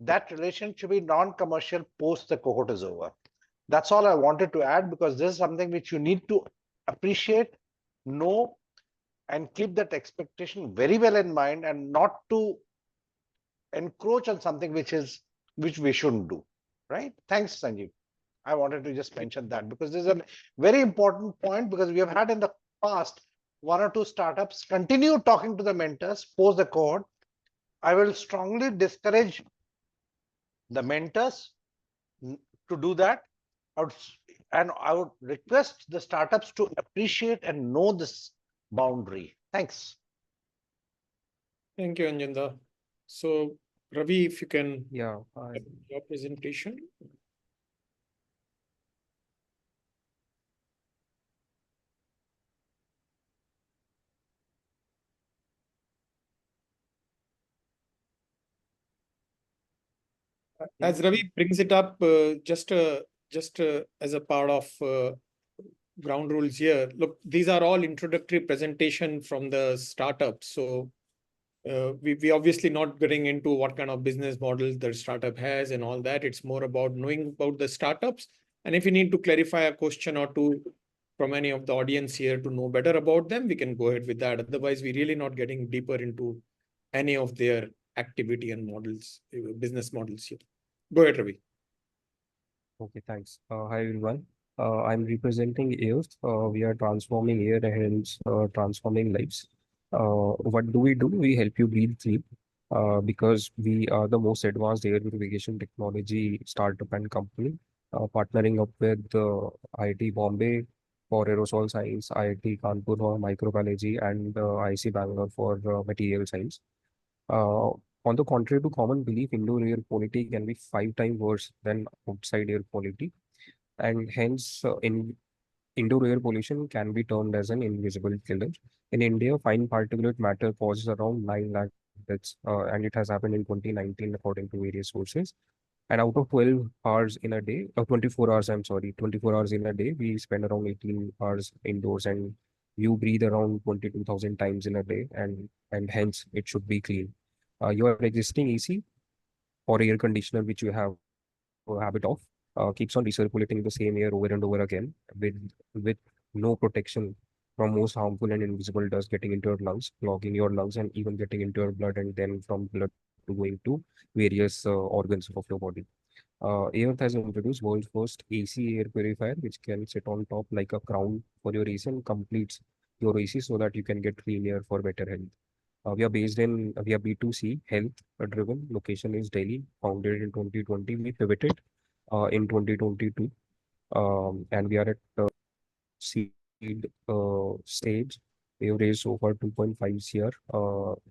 A: that relationship to be non-commercial post the cohort is over. That's all I wanted to add, because this is something which you need to appreciate, know, and keep that expectation very well in mind, and not to encroach on something which we shouldn't do. Right? Thanks, Sanjeev. I wanted to just mention that because this is a very important point, because we have had in the past 1 or 2 startups continue talking to the mentors post the cohort. I will strongly discourage the mentors to do that. And I would request the startups to appreciate and know this boundary. Thanks.
B: Thank you, Anjanda. So, Ravi, if you can
L: your
B: presentation. As Ravi brings it up, just as a part of ground rules here, look, these are all introductory presentation from the startup. So we obviously not getting into what kind of business models the startup has and all that. It's more about knowing about the startups. And if you need to clarify a question or two from any of the audience here to know better about them, we can go ahead with that. Otherwise, we're really not getting deeper into any of their activity and models, business models here. Go ahead, Ravi.
L: Okay, thanks. Hi, everyone. I'm representing AIRS. We are transforming air and hence transforming lives. What do? We help you breathe sleep because we are the most advanced air purification technology startup and company, partnering up with IIT Bombay for aerosol science, IIT Kanpur for microbiology, and IC Bangalore for material science. On the contrary to common belief, indoor air quality can be 5 times worse than outside air quality, and hence indoor air pollution can be termed as an invisible killer. In India, fine particulate matter causes around 9 lakh That's and it has happened in 2019 according to various sources. And out of 12 hours in a day, 24 hours, I'm sorry, 24 hours in a day, we spend around 18 hours indoors, and you breathe around 22,000 times in a day, and hence it should be clean. Your existing AC or air conditioner, which you have a habit of, keeps on recirculating the same air over and over again with no protection from most harmful and invisible dust getting into your lungs, clogging your lungs, and even getting into your blood, and then from blood to going to various organs of your body. Earth has introduced world's first AC air purifier, which can sit on top like a crown for your AC and completes your AC so that you can get clean air for better health. We are B2C health driven. Location is Delhi, founded in 2020. We pivoted in 2022, and we are at seed stage. We have raised over 2.5 CR.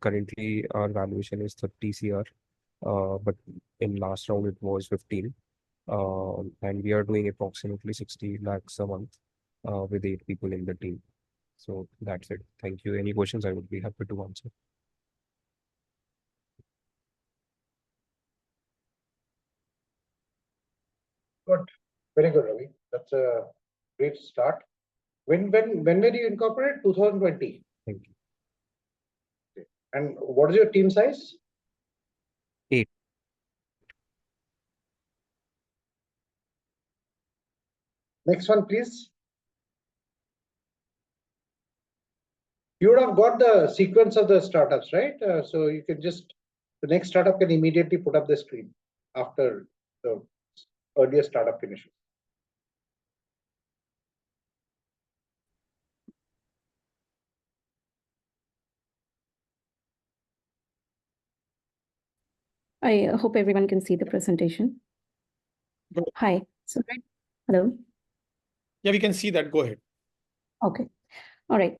L: Currently, our valuation is 30 CR, but in last round it was 15. And we are doing approximately 60 lakhs a month with 8 people in the team. So that's it. Thank you. Any questions, I would be happy to answer.
M: Good. Very good, Ravi. That's a great start. When did you incorporate? 2020.
L: Thank you.
M: Okay. And what is your team size?
L: 8.
M: Next one, please. You would have got the sequence of the startups, right? So you can just, the next startup can immediately put up the screen after the earlier startup finishes.
N: I hope everyone can see the presentation. Hi. So, hello.
B: Yeah, we can see that. Go ahead.
N: Okay. All right.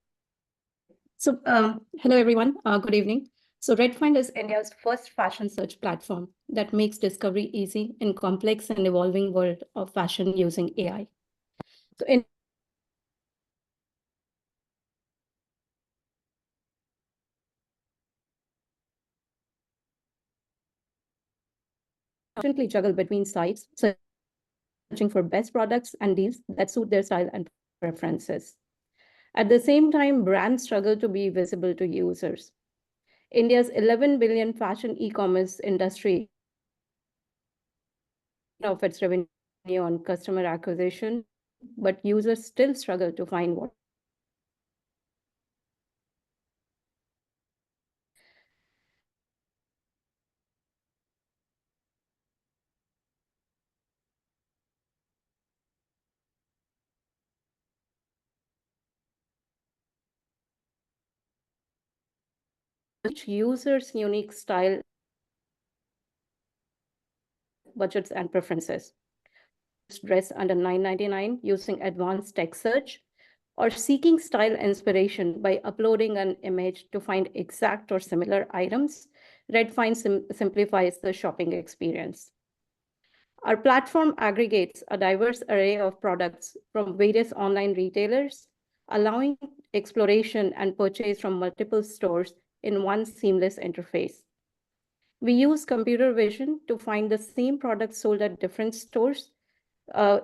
N: So, hello everyone. Good evening. So, Redfind is India's first fashion search platform that makes discovery easy in complex and evolving world of fashion using AI. So, constantly juggle between sites, searching for best products and deals that suit their style and preferences. At the same time, brands struggle to be visible to users. India's 11 billion fashion e-commerce industry of its revenue on customer acquisition, but users still struggle to find what each user's unique style, budgets, and preferences. Dress under $9.99 using advanced text search, or seeking style inspiration by uploading an image to find exact or similar items, Redfind simplifies the shopping experience. Our platform aggregates a diverse array of products from various online retailers, allowing exploration and purchase from multiple stores in one seamless interface. We use computer vision to find the same product sold at different stores,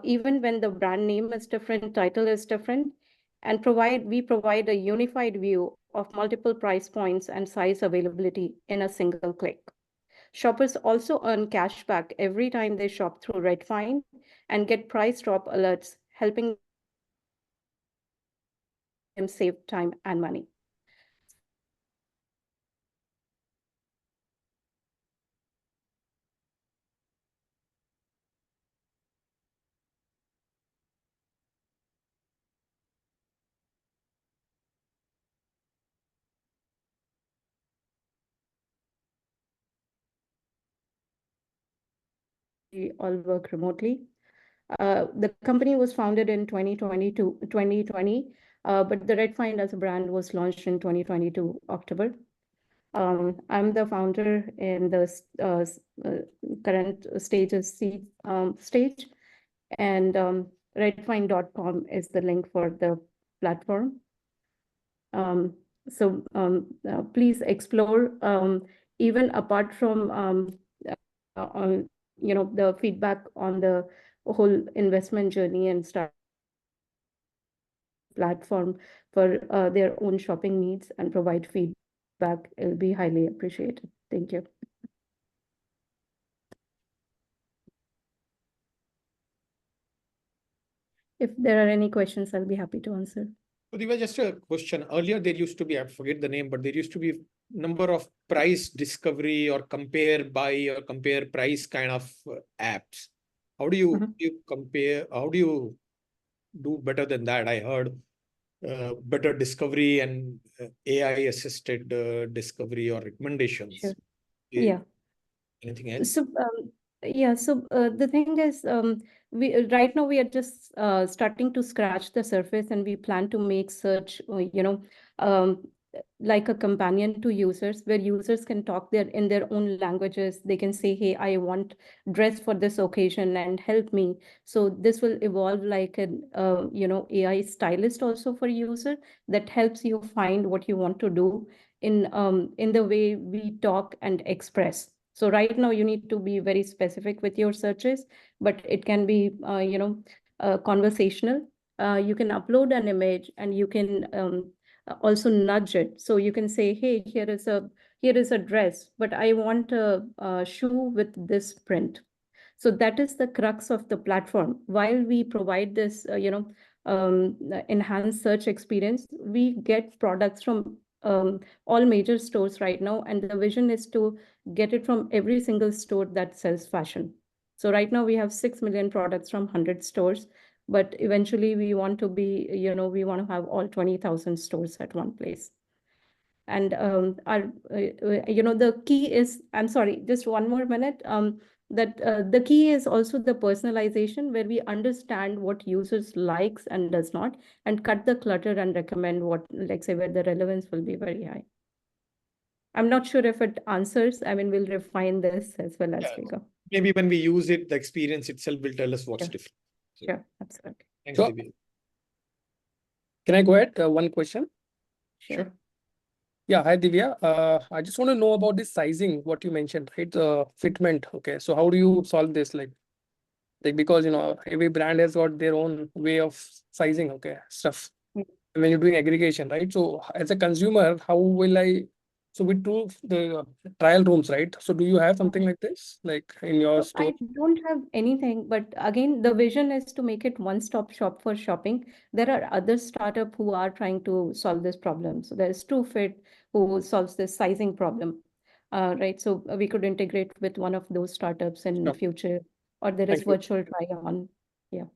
N: even when the brand name is different, title is different, and we provide a unified view of multiple price points and size availability in a single click. Shoppers also earn cashback every time they shop through Redfind and get price drop alerts, helping them save time and money. We all work remotely. The company was founded in 2020, but the Redfind as a brand was launched in 2022, October. I'm the founder in the current stage is seed stage, and redfind.com is the link for the platform. So please explore, even apart from on the feedback on the whole investment journey and start platform for their own shopping needs and provide feedback. It'll be highly appreciated. Thank you. If there are any questions, I'll be happy to answer.
B: So there was just a question. Earlier, there used to be, I forget the name, but there used to be number of price discovery or compare buy or compare price kind of apps. How do you compare? How do you do better than that? I heard better discovery and AI assisted discovery or recommendations.
N: Sure. Yeah.
B: Anything else?
N: So yeah, so the thing is, we right now we are just starting to scratch the surface, and we plan to make search, um, like a companion to users, where users can talk in their own languages. They can say, "Hey, I want dress for this occasion, and help me." So this will evolve like an AI stylist also for user that helps you find what you want to do in the way we talk and express. So right now you need to be very specific with your searches, but it can be, conversational. You can upload an image, and you can also nudge it. So you can say, hey, here is a dress, but I want a shoe with this print. So that is the crux of the platform. While we provide this, enhanced search experience, we get products from all major stores right now, and the vision is to get it from every single store that sells fashion. So right now we have 6 million products from 100 stores, but eventually we want to be, we want to have all 20,000 stores at one place. And the key is, I'm sorry, just one more minute, that the key is also the personalization, where we understand what users likes and does not, and cut the clutter and recommend what, like say, where the relevance will be very high. I'm not sure if it answers. I mean, we'll refine this as well as we go.
B: Maybe when we use it, the experience itself will tell us what's different. So,
N: sure, absolutely.
B: thanks,
I: So,
B: Divya.
I: Can I go ahead? One question.
N: Sure.
I: Yeah, hi Divya. I just want to know about this sizing, what you mentioned, right? Fitment. Okay, so how do you solve this? Like because every brand has got their own way of sizing. Okay, stuff. When you're doing aggregation, right? So as a consumer, how will I? So we do the trial rooms, right? So do you have something like this, like in your
N: So
I: store?
N: I don't have anything, but again, the vision is to make it one-stop shop for shopping. There are other startups who are trying to solve this problem. So there's TrueFit who solves this sizing problem, right? So we could integrate with one of those startups in the future, or there is
I: Thank you.
N: virtual try-on. Yeah.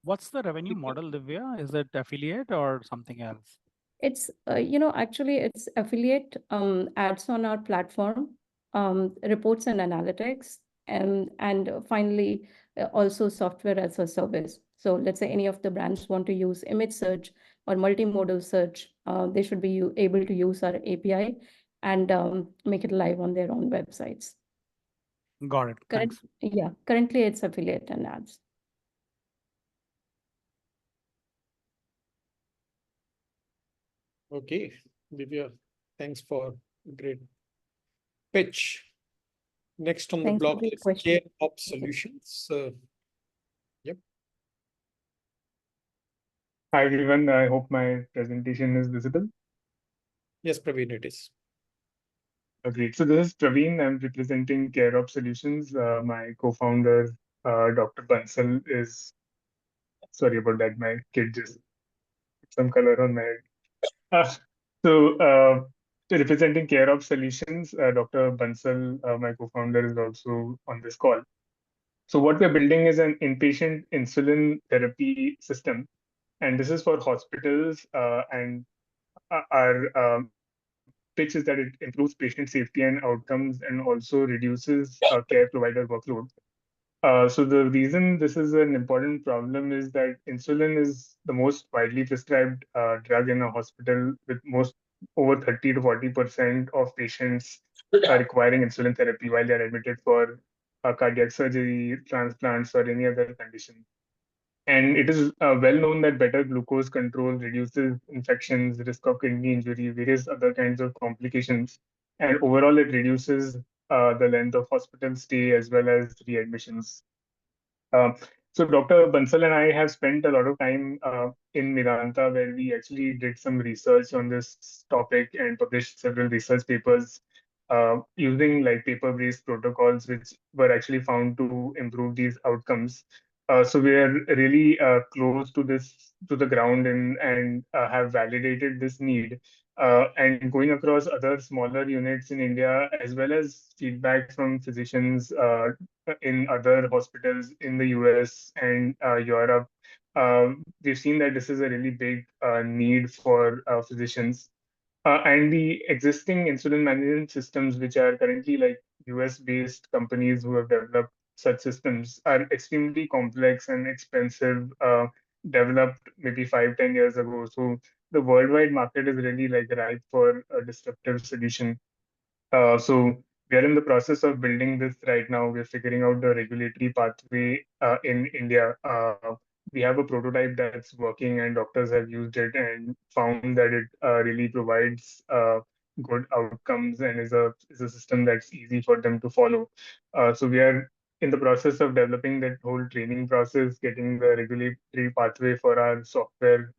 D: What's the revenue model, Divya? Is it affiliate or something else?
N: It's, actually it's affiliate ads on our platform, reports and analytics, and finally also software as a service. So let's say any of the brands want to use image search or multimodal search, they should be able to use our API and make it live on their own websites.
D: Got it. Thanks.
N: Yeah, currently it's affiliate and ads.
B: Okay, Divya, thanks for great pitch. Next on the
N: Thanks for
B: block
N: the
B: is
N: question.
B: Cohort Solutions. Yep.
O: Hi everyone, I hope my presentation is visible.
B: Yes, Praveen, it is.
O: Great. So this is Praveen. I'm representing CareOp Solutions. My co-founder, Dr. Bansal, is sorry about that. My kid just put some color on my head. Representing CareOp Solutions, Dr. Bansal, my co-founder, is also on this call. So what we're building is an inpatient insulin therapy system, and this is for hospitals and our pitch is that it improves patient safety and outcomes and also reduces care provider workload. So the reason this is an important problem is that insulin is the most widely prescribed drug in a hospital, with most over 30 to 40% of patients requiring insulin therapy while they're admitted for cardiac surgery, transplants, or any other condition. And it is well known that better glucose control reduces infections, risk of kidney injury, various other kinds of complications. And overall, it reduces the length of hospital stay as well as readmissions. Um, so Dr. Bansal and I have spent a lot of time in Medanta, where we actually did some research on this topic and published several research papers using like paper-based protocols, which were actually found to improve these outcomes. So we are really close to this, to the ground, and have validated this need. And going across other smaller units in India, as well as feedback from physicians in other hospitals in the US and Europe, we've seen that this is a really big need for physicians. And the existing insulin management systems, which are currently like US-based companies who have developed such systems, are extremely complex and expensive, developed maybe 5, 10 years ago. So the worldwide market is really like ripe for a disruptive solution. So we are in the process of building this right now. We're figuring out the regulatory pathway in India. We have a prototype that's working, and doctors have used it and found that it really provides good outcomes and is a system that's easy for them to follow. So we are in the process of developing that whole training process, getting the regulatory pathway for our software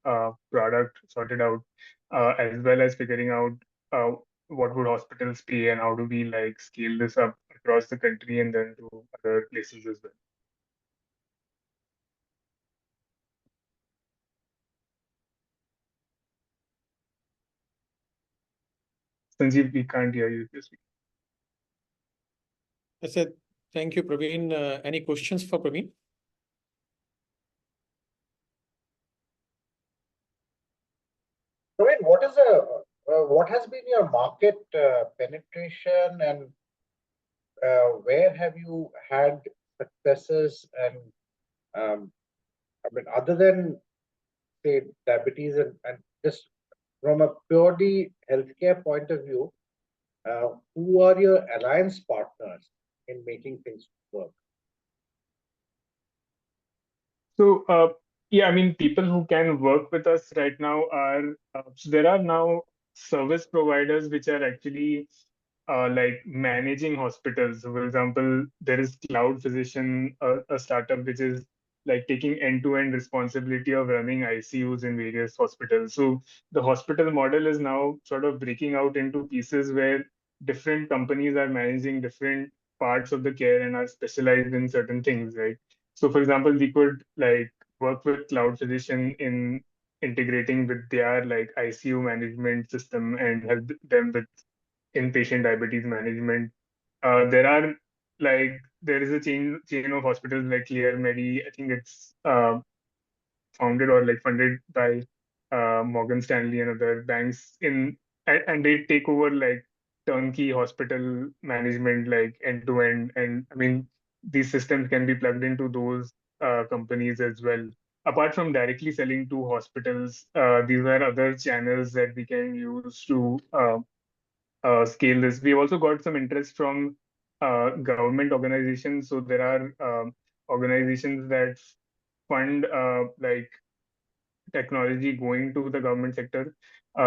O: product sorted out, as well as figuring out what would hospitals pay and how do we like scale this up across the country and then to other places as well. Sanjeev, we can't hear you this week.
B: I said, thank you, Praveen. Any questions for Praveen?
M: Praveen, what has been your market penetration, and where have you had successes? And I mean, other than say diabetes and just from a purely healthcare point of view, who are your alliance partners in making things work?
O: So, yeah, I mean, people who can work with us right now are, so there are now service providers which are actually like managing hospitals. So for example, there is Cloud Physician, a startup which is like taking end-to-end responsibility of running ICUs in various hospitals. So the hospital model is now sort of breaking out into pieces where different companies are managing different parts of the care and are specialized in certain things, right? So for example, we could like work with Cloud Physician in integrating with their like ICU management system and help them with inpatient diabetes management. There is a chain of hospitals like Clear Medi. I think it's founded or like funded by Morgan Stanley and other banks and they take over like turnkey hospital management like end to end. And I mean these systems can be plugged into those companies as well. Apart from directly selling to hospitals, these are other channels that we can use to scale this. We've also got some interest from government organizations. So there are organizations that fund like technology going to the government sector.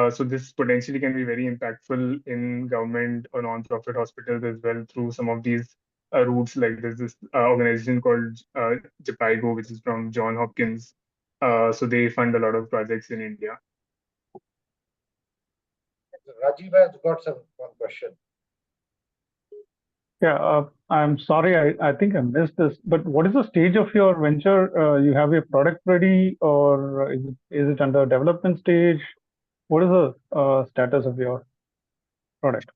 O: So this potentially can be very impactful in government or non-profit hospitals as well through some of these routes. Like there's this organization called JPIGO, which is from John Hopkins. So they fund a lot of projects in India.
M: Rajiv has got one question.
C: Yeah, I'm sorry, I think I missed this, but what is the stage of your venture? You have your product ready, or is it under development stage? What is the status of your product?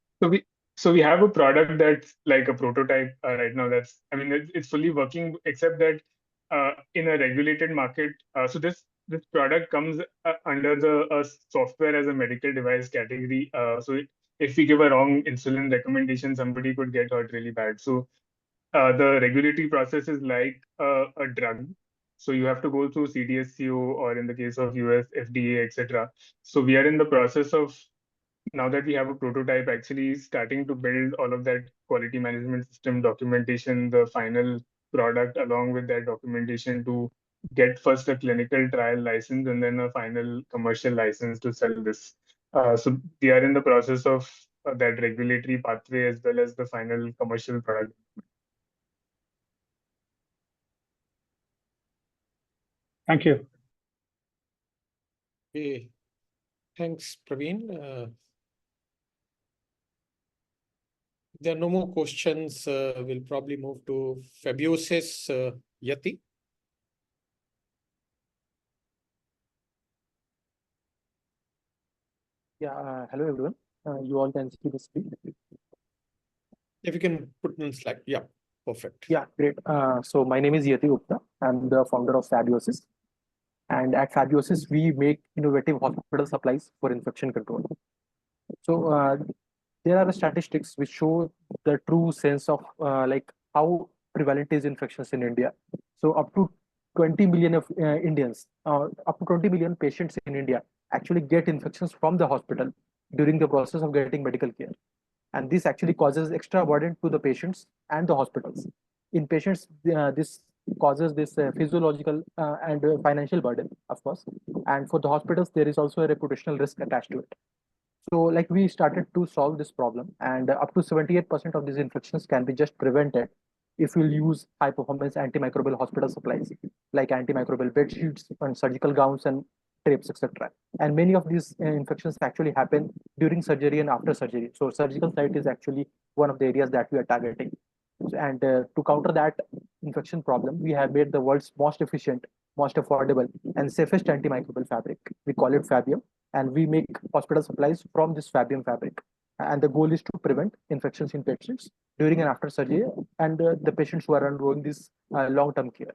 O: So we have a product that's like a prototype right now. I mean, it's fully working, except that in a regulated market. So this product comes under the software as a medical device category. So if we give a wrong insulin recommendation, somebody could get hurt really bad. So the regulatory process is like a drug. So you have to go through CDSCO, or in the case of US, FDA, etc. So we are in the process of, now that we have a prototype, actually starting to build all of that quality management system documentation, the final product along with that documentation to get first a clinical trial license and then a final commercial license to sell this. So we are in the process of that regulatory pathway as well as the final commercial product.
C: Thank you.
B: Okay. Thanks, Praveen. If there are no more questions, we'll probably move to Fabiosis Yati.
P: Yeah, hello everyone. You all can see the screen.
B: If you can put in slide. Yeah, perfect.
P: Yeah, great. So my name is Yati Gupta. I'm the founder of Fabiosis. And at Fabiosis, we make innovative hospital supplies for infection control. So there are statistics which show the true sense of like how prevalent is infections in India. So up to 20 million of Indians, up to 20 million patients in India actually get infections from the hospital during the process of getting medical care. And this actually causes extra burden to the patients and the hospitals. In patients, this causes this physiological and financial burden, of course. And for the hospitals, there is also a reputational risk attached to it. So like we started to solve this problem, and up to 78% of these infections can be just prevented if we'll use high performance antimicrobial hospital supplies like antimicrobial bed sheets and surgical gowns and drapes, etc. And many of these infections actually happen during surgery and after surgery. So surgical site is actually one of the areas that we are targeting. And to counter that infection problem, we have made the world's most efficient, most affordable, and safest antimicrobial fabric. We call it Fabium, and we make hospital supplies from this Fabium fabric. And the goal is to prevent infections in patients during and after surgery, and the patients who are undergoing this long-term care.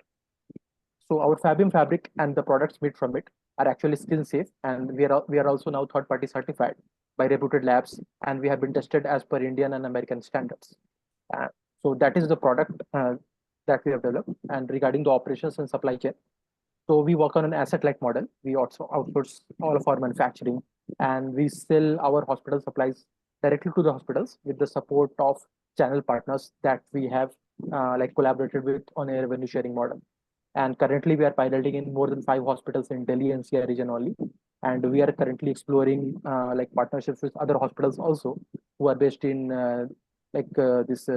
P: So our Fabium fabric and the products made from it are actually skin safe, and we are also now third-party certified by reputed labs, and we have been tested as per Indian and American standards. So that is the product that we have developed. And regarding the operations and supply chain, so we work on an asset-light model. We also outsource all of our manufacturing, and we sell our hospital supplies directly to the hospitals with the support of channel partners that we have like collaborated with on a revenue sharing model. And currently, we are piloting in more than 5 hospitals in Delhi NCR region only. And we are currently exploring like partnerships with other hospitals also who are based in this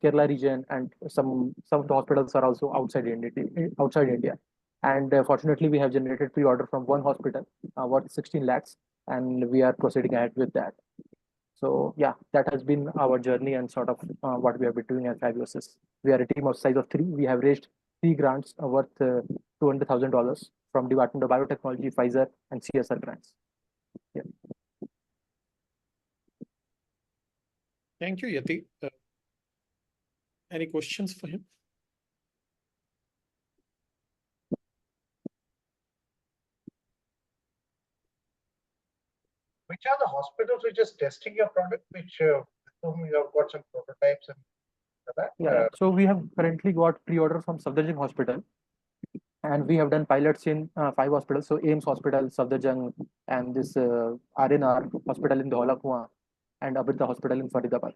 P: Kerala region, and some of the hospitals are also outside India. And fortunately, we have generated pre-order from one hospital worth 16 lakhs, and we are proceeding ahead with that. So yeah, that has been our journey and sort of what we have been doing at Fabiosis. We are a team of size of 3. We have raised 3 grants worth $200,000 from Department of Biotechnology, Pfizer, and CSR grants. Yeah.
B: Thank you, Yati. Any questions for him?
M: Which are the hospitals which is testing your product, which whom you have got some prototypes and that?
P: Yeah, so we have currently got pre-order from Safdarjung Hospital, and we have done pilots in 5 hospitals. So AIMS Hospital, Safdarjung, and this RNR Hospital in Dhola Kuan, and Abhita Hospital in Faridabad.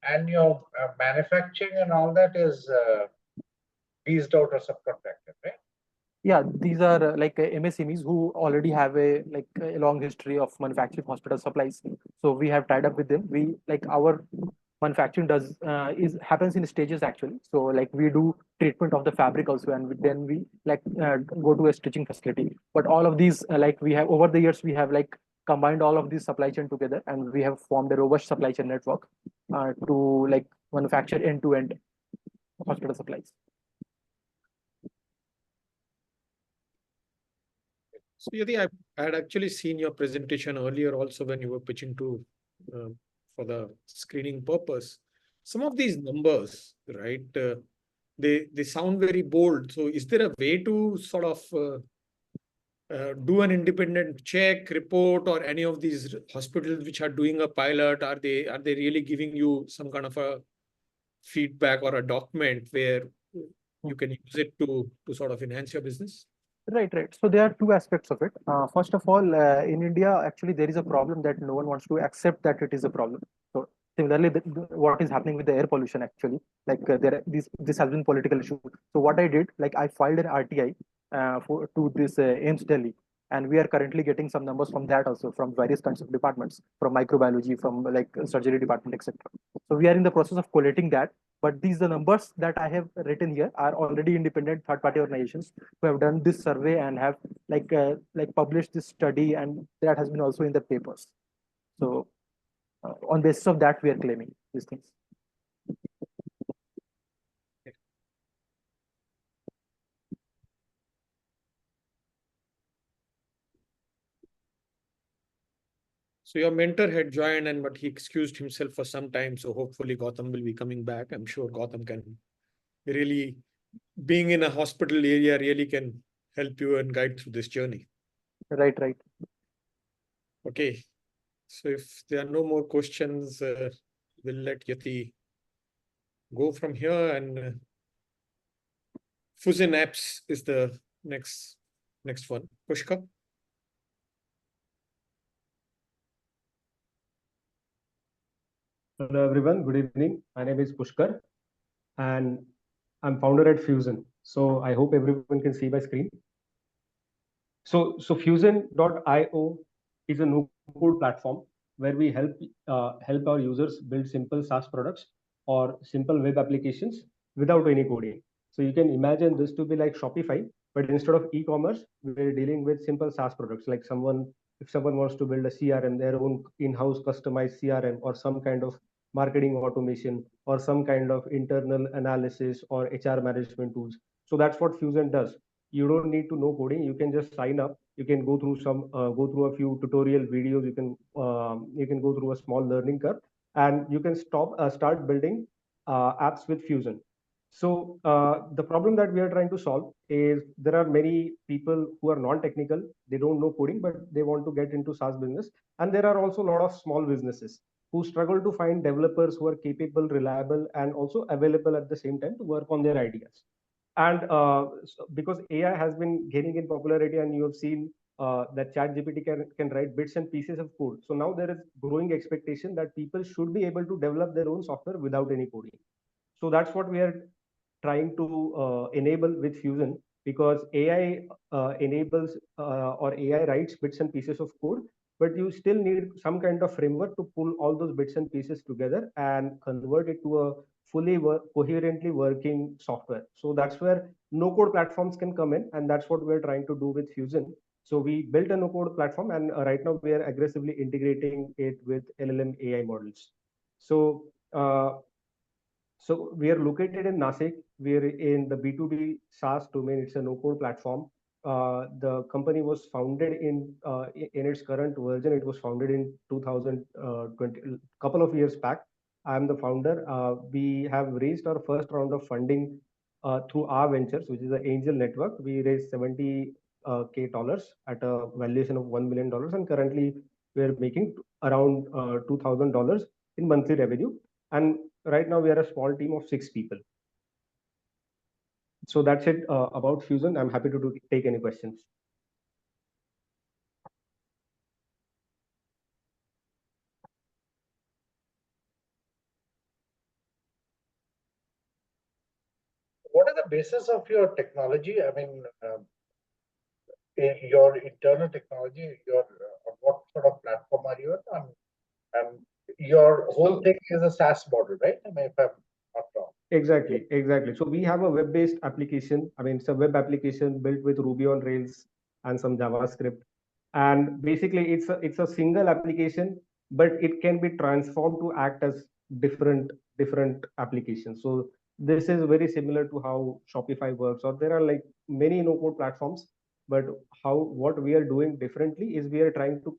M: And your manufacturing and all that is leased out or subcontracted, right?
P: Yeah, these are like MSMEs who already have a long history of manufacturing hospital supplies. So we have tied up with them. We like our manufacturing happens in stages actually. So like we do treatment of the fabric also, and then we go to a stitching facility. But all of these like we have over the years we have like combined all of these supply chain together, and we have formed a robust supply chain network to like manufacture end-to-end hospital supplies.
B: So Yati, I had actually seen your presentation earlier also when you were pitching to for the screening purpose. Some of these numbers, right, they sound very bold. So is there a way to sort of do an independent check, report, or any of these hospitals which are doing a pilot, are they really giving you some kind of a feedback or a document where you can use it to sort of enhance your business?
P: Right. So there are 2 aspects of it. First of all, in India, actually, there is a problem that no one wants to accept that it is a problem. So Similarly, what is happening with the air pollution actually, like this has been political issue. So what I did, like I filed an RTI to this AIMS Delhi, and we are currently getting some numbers from that also, from various kinds of departments, from microbiology, from like surgery department, etc. So we are in the process of collating that. But these the numbers that I have written here are already independent third-party organizations who have done this survey and have like published this study, and that has been also in the papers. So on basis of that, we are claiming these things.
B: So your mentor had joined, but he excused himself for some time. So hopefully Gautam will be coming back. I'm sure Gautam can really, being in a hospital area, really can help you and guide through this journey.
P: Right.
B: Okay. So if there are no more questions, we'll let Yati go from here, and Fusion Apps is the next one. Pushkar.
E: Hello everyone, good evening. My name is Pushkar and I'm founder at Fusion. So I hope everyone can see my screen. So Fusion.io is a no-code platform where we help our users build simple SaaS products or simple web applications without any coding. So you can imagine this to be like Shopify, but instead of e-commerce, we're dealing with simple SaaS products. Like if someone wants to build a CRM, their own in-house customized CRM, or some kind of marketing automation, or some kind of internal analysis or HR management tools. So that's what Fusion does. You don't need to know coding. You can just sign up. You can go through a few tutorial videos. You can go through a small learning curve, and you can start building apps with Fusion. So the problem that we are trying to solve is there are many people who are non-technical. They don't know coding, but they want to get into SaaS business. And there are also a lot of small businesses who struggle to find developers who are capable, reliable, and also available at the same time to work on their ideas. And because AI has been gaining in popularity, and you have seen that ChatGPT can write bits and pieces of code. So now there is growing expectation that people should be able to develop their own software without any coding. So that's what we are trying to enable with Fusion, because AI enables or AI writes bits and pieces of code, but you still need some kind of framework to pull all those bits and pieces together and convert it to a fully coherently working software. So that's where no-code platforms can come in, and that's what we're trying to do with Fusion. So we built a no-code platform, and right now we are aggressively integrating it with LLM AI models. So so we are located in Nashik. We are in the B2B SaaS domain. It's a no-code platform. The company was founded in its current version. It was founded in 2020, couple of years back. I'm the founder. We have raised our first round of funding through our ventures, which is an angel network. We raised $70K at a valuation of $1 million, and currently we're making around $2,000 in monthly revenue. And right now we are a small team of 6 people. So that's it about Fusion. I'm happy to take any questions.
M: What are the basis of your technology? I mean, your internal technology, what sort of platform are you on? And your whole thing is a SaaS model, right? I mean, if I'm not wrong.
E: Exactly. So we have a web-based application. I mean, it's a web application built with Ruby on Rails and some JavaScript. And basically, it's a single application, but it can be transformed to act as different applications. So this is very similar to how Shopify works, or there are like many no-code platforms. But what we are doing differently is we are trying to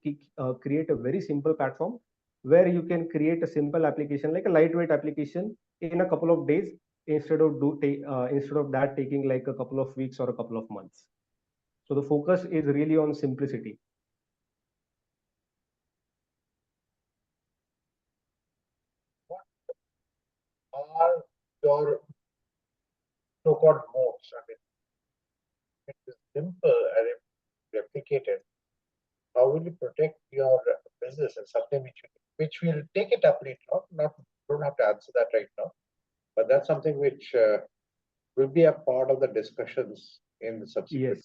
E: create a very simple platform where you can create a simple application, like a lightweight application, in a couple of days, instead of that taking like a couple of weeks or a couple of months. So the focus is really on simplicity.
M: What are your so-called modes? I mean, it is simple and replicated. How will you protect your business and something which you which we'll take it up later on. Don't have to answer that right now, but that's something which will be a part of the discussions in the subsequent.
E: Yes,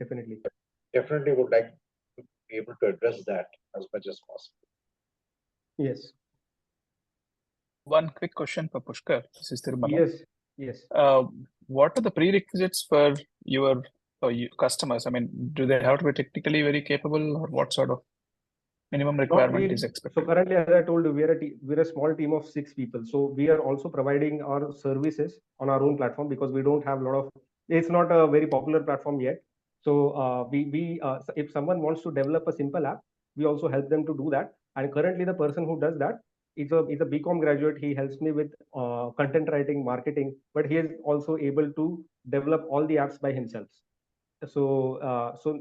E: definitely.
M: Definitely would like to be able to address that as much as possible.
E: Yes.
F: One quick question for Pushkar. This is Tirumala.
E: Yes. Yes.
F: What are the prerequisites for your customers? I mean, do they have to be technically very capable, or what sort of minimum
E: Not
F: requirement
E: really.
F: is
E: So
F: expected?
E: currently, as I told you, we're a small team of 6 people. So we are also providing our services on our own platform because we don't have a lot of. It's not a very popular platform yet. So if someone wants to develop a simple app, we also help them to do that. And currently, the person who does that is a BCom graduate. He helps me with content writing, marketing, but he is also able to develop all the apps by himself. So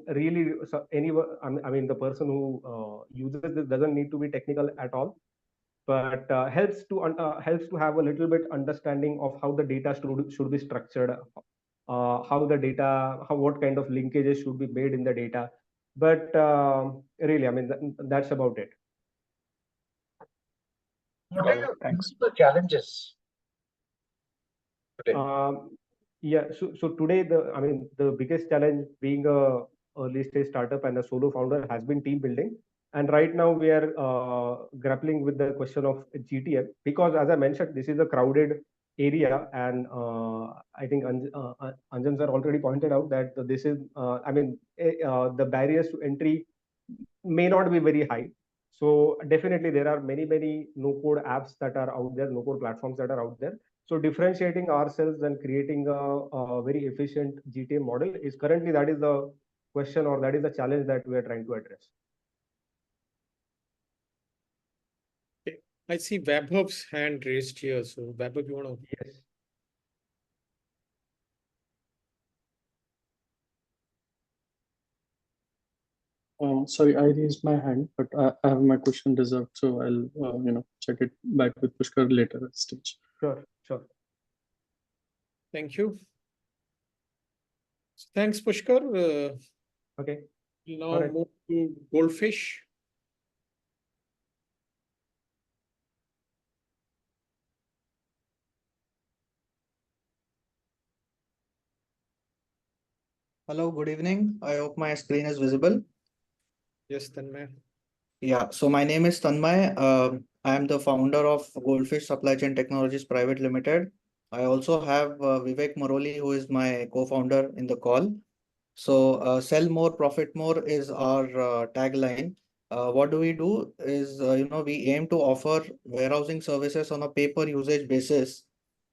E: really, so anyone, I mean, the person who uses this doesn't need to be technical at all, but helps to have a little bit understanding of how the data should be structured, what kind of linkages should be made in the data. But really, I mean, that's about it.
M: What are your principal challenges today?
E: Yeah, so today the biggest challenge being a early stage startup and a solo founder has been team building. And right now we are grappling with the question of GTM because, as I mentioned, this is a crowded area, and I think Anjan sir already pointed out that this is the barriers to entry may not be very high. So definitely there are many no code apps that are out there, no code platforms that are out there. So differentiating ourselves and creating a very efficient GTM model is currently, that is the question, or that is the challenge that we are trying to address.
B: Okay. I see Vaibhav's hand raised here. So Vaibhav, you want to?
E: Yes.
Q: Sorry, I raised my hand, but I have my question reserved, so I'll check it back with Pushkar later at stage.
E: Sure.
B: Thank you. Thanks, Pushkar.
E: Okay.
B: We'll now move to Goldfish.
R: Hello, good evening. I hope my screen is visible.
B: Yes, Tanmay.
R: Yeah, so my name is Tanmay. I am the founder of Goldfish Supply Chain Technologies Private Limited. I also have Vivek Moroli, who is my co-founder in the call. So sell more, profit more is our tagline. What do we do is, we aim to offer warehousing services on a pay-per-usage basis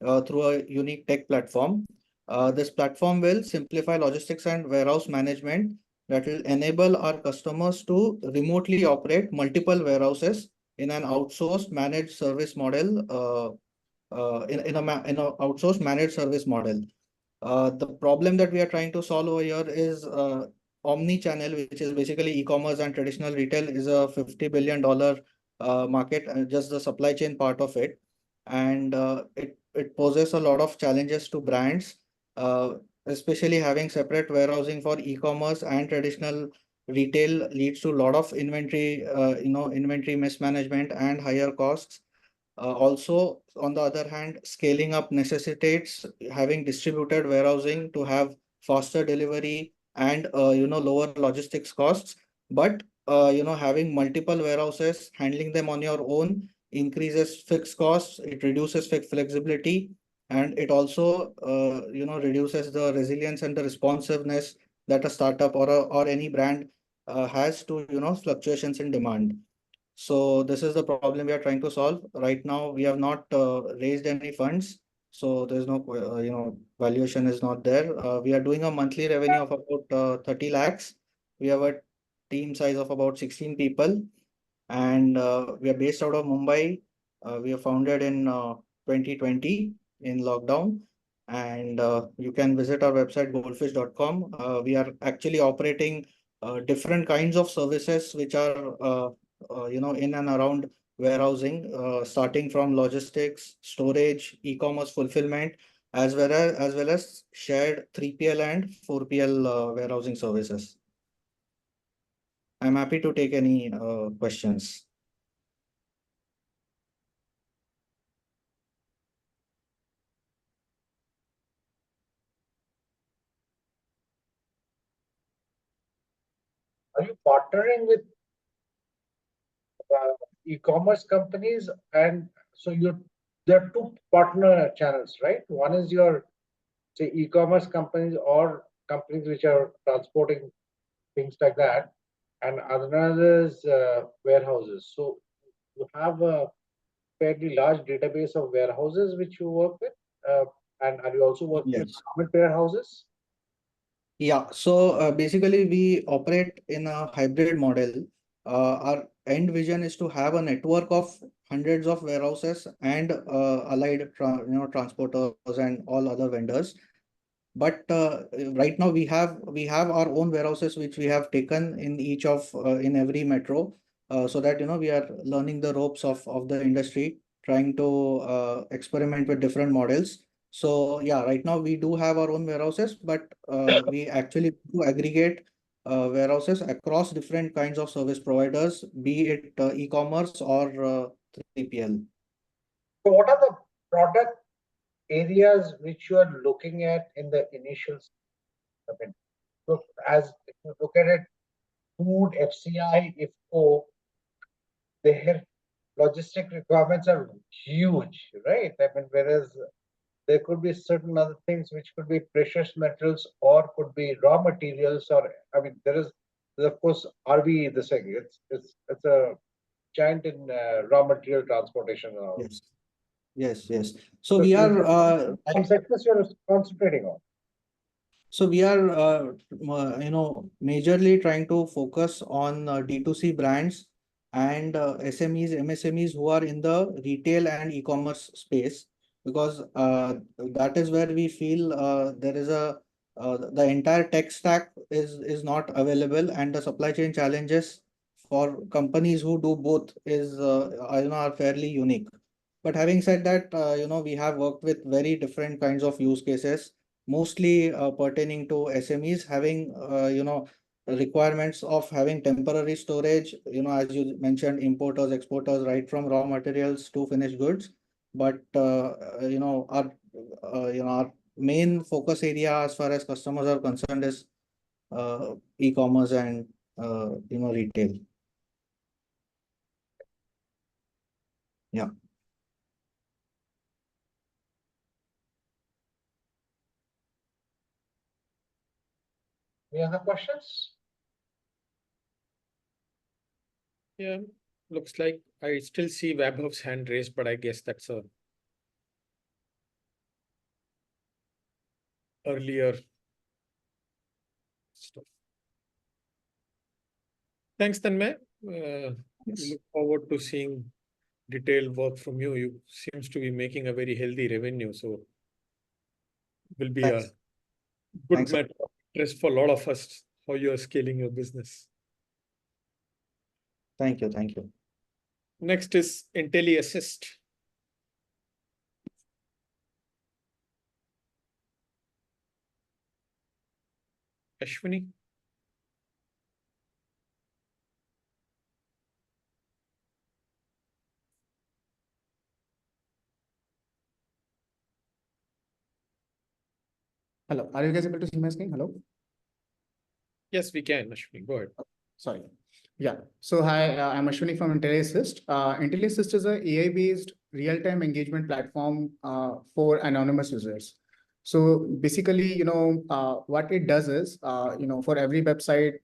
R: through a unique tech platform. This platform will simplify logistics and warehouse management that will enable our customers to remotely operate multiple warehouses in an outsourced managed service model. In a outsourced managed service model. The problem that we are trying to solve over here is omni-channel, which is basically e-commerce and traditional retail, is a $50 billion market, just the supply chain part of it. And it poses a lot of challenges to brands, especially having separate warehousing for e-commerce and traditional retail leads to a lot of inventory mismanagement and higher costs. Also, on the other hand, scaling up necessitates having distributed warehousing to have faster delivery and lower logistics costs. But having multiple warehouses, handling them on your own increases fixed costs. It reduces fixed flexibility, and it also reduces the resilience and the responsiveness that a startup or any brand has to fluctuations in demand. So this is the problem we are trying to solve. Right now, we have not raised any funds, so there's no valuation is not there. We are doing a monthly revenue of about 30 lakhs. We have a team size of about 16 people, and we are based out of Mumbai. We are founded in 2020 in lockdown, and you can visit our website goldfish.com. We are actually operating different kinds of services which are in and around warehousing, starting from logistics, storage, e-commerce fulfillment, as well as shared 3PL and 4PL warehousing services. I'm happy to take any questions.
M: Are you partnering with e-commerce companies? And so there are two partner channels, right? One is your, say, e-commerce companies or companies which are transporting things like that, and another is warehouses. So you have a fairly large database of warehouses which you work with, and are you also working with government warehouses?
R: Yeah, so basically we operate in a hybrid model. Our end vision is to have a network of hundreds of warehouses and allied transporters and all other vendors. But right now we have our own warehouses which we have taken in each of in every metro, so that we are learning the ropes of the industry, trying to experiment with different models. So yeah, right now we do have our own warehouses, but we actually do aggregate warehouses across different kinds of service providers, be it e-commerce or 3PL.
M: So what are the product areas which you are looking at in the initial? I mean, look, as if you look at it, food, FCI, IFCO, their logistic requirements are huge, right? I mean, whereas there could be certain other things which could be precious metals or could be raw materials, or I mean, there's of course RV the thing. It's a giant in raw material transportation.
R: Yes. So we are
M: some sectors you're concentrating on.
R: So we are, majorly trying to focus on D2C brands and SMEs, MSMEs who are in the retail and e-commerce space, because that is where we feel there is the entire tech stack is not available, and the supply chain challenges for companies who do both is are fairly unique. But having said that, we have worked with very different kinds of use cases, mostly pertaining to SMEs having, requirements of having temporary storage, as you mentioned, importers, exporters, right from raw materials to finished goods. But, our main focus area as far as customers are concerned is e-commerce and, retail. Yeah.
M: Any other questions?
B: Yeah, looks like I still see Vaibhav's hand raised, but I guess that's a earlier stuff. Thanks, Tanmay. We look forward to seeing detailed work from you. You seems to be making a very healthy revenue, so will be a good matter of interest for a lot of us how you are scaling your business.
R: Thank you.
B: Next is IntelliAssist. Ashwini.
S: Hello, are you guys able to see my screen? Hello?
B: Yes, we can, Ashwini. Go ahead.
S: Sorry. Yeah. So hi, I'm Ashwini from IntelliAssist. IntelliAssist is an AI-based real-time engagement platform for anonymous users. So basically, what it does is, for every website,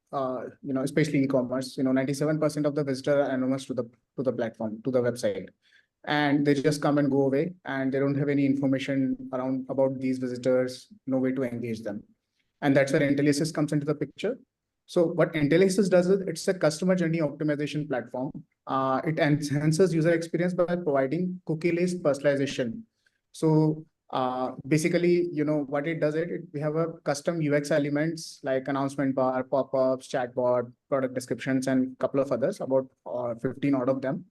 S: especially e-commerce, 97% of the visitors are anonymous to the platform, to the website. And they just come and go away, and they don't have any information about these visitors, no way to engage them. And that's where IntelliAssist comes into the picture. So what IntelliAssist does is it's a customer journey optimization platform. It enhances user experience by providing cookie-less personalization. So basically, what it does, we have a custom UX elements like announcement bar, pop-ups, chatbot, product descriptions, and a couple of others, about 15 out of them,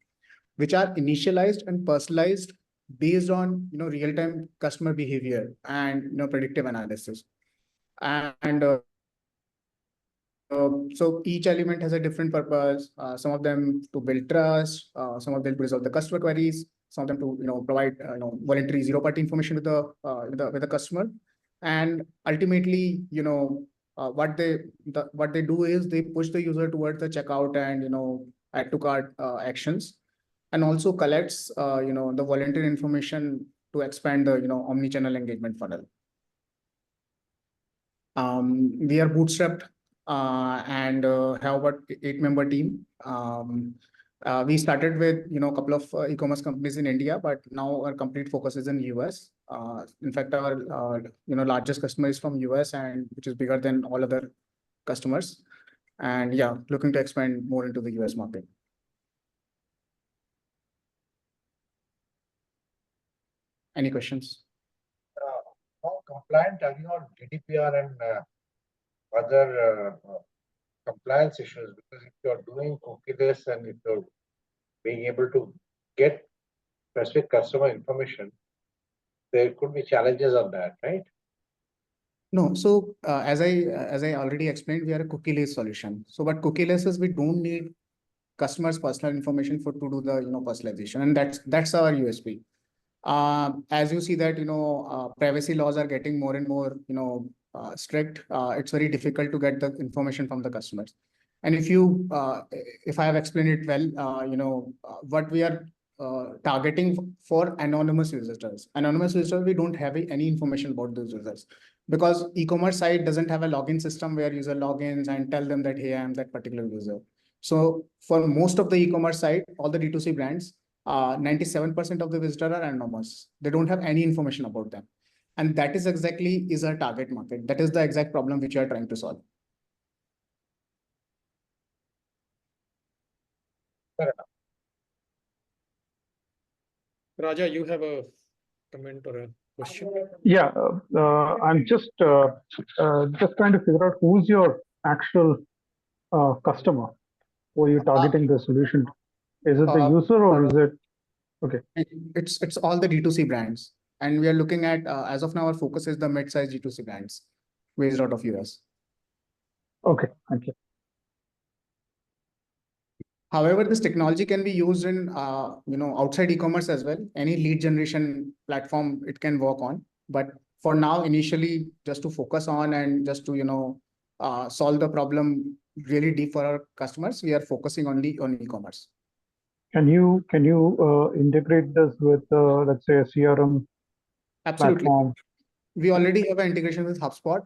S: which are initialized and personalized based on real-time customer behavior and predictive analysis. And So each element has a different purpose. Some of them to build trust, some of them to resolve the customer queries, some of them to provide voluntary zero-party information with the customer, and ultimately what they do is they push the user towards the checkout and add to cart actions, and also collects the voluntary information to expand the omni-channel engagement funnel. We are bootstrapped and have about 8-member team. We started with a couple of e-commerce companies in India, but now our complete focus is in US. In fact, our largest customer is from US, and which is bigger than all other customers. And yeah, looking to expand more into the US market. Any questions?
M: How compliant are you on GDPR and other compliance issues? Because if you're doing cookieless and if you're being able to get specific customer information, there could be challenges on that, right?
S: No, so as I already explained, we are a cookieless solution. So what cookieless is, we don't need customers' personal information to do the personalization, and that's our USP. As you see that privacy laws are getting more and more strict. It's very difficult to get the information from the customers. And if I have explained it well, what we are targeting for anonymous visitors. Anonymous visitors, we don't have any information about those users, because e-commerce site doesn't have a login system where user logins and tell them that, hey, I am that particular user. So for most of the e-commerce site, all the D2C brands, 97% of the visitors are anonymous. They don't have any information about them. And that is exactly our target market. That is the exact problem which we are trying to solve.
M: Fair enough.
B: Raja, you have a comment or a question?
C: Yeah, I'm just trying to figure out who's your actual customer, who are you targeting the solution to? Is it the user or is it? Okay.
S: It's all the D2C brands. And we are looking at, as of now, our focus is the mid-size D2C brands based out of US.
C: Okay, thank you.
S: However, this technology can be used in outside e-commerce as well. Any lead generation platform it can work on. But for now, initially, just to focus on and just to solve the problem really deep for our customers, we are focusing only on e-commerce.
C: Can you integrate this with let's say a CRM
S: Absolutely.
C: platform?
S: We already have an integration with HubSpot.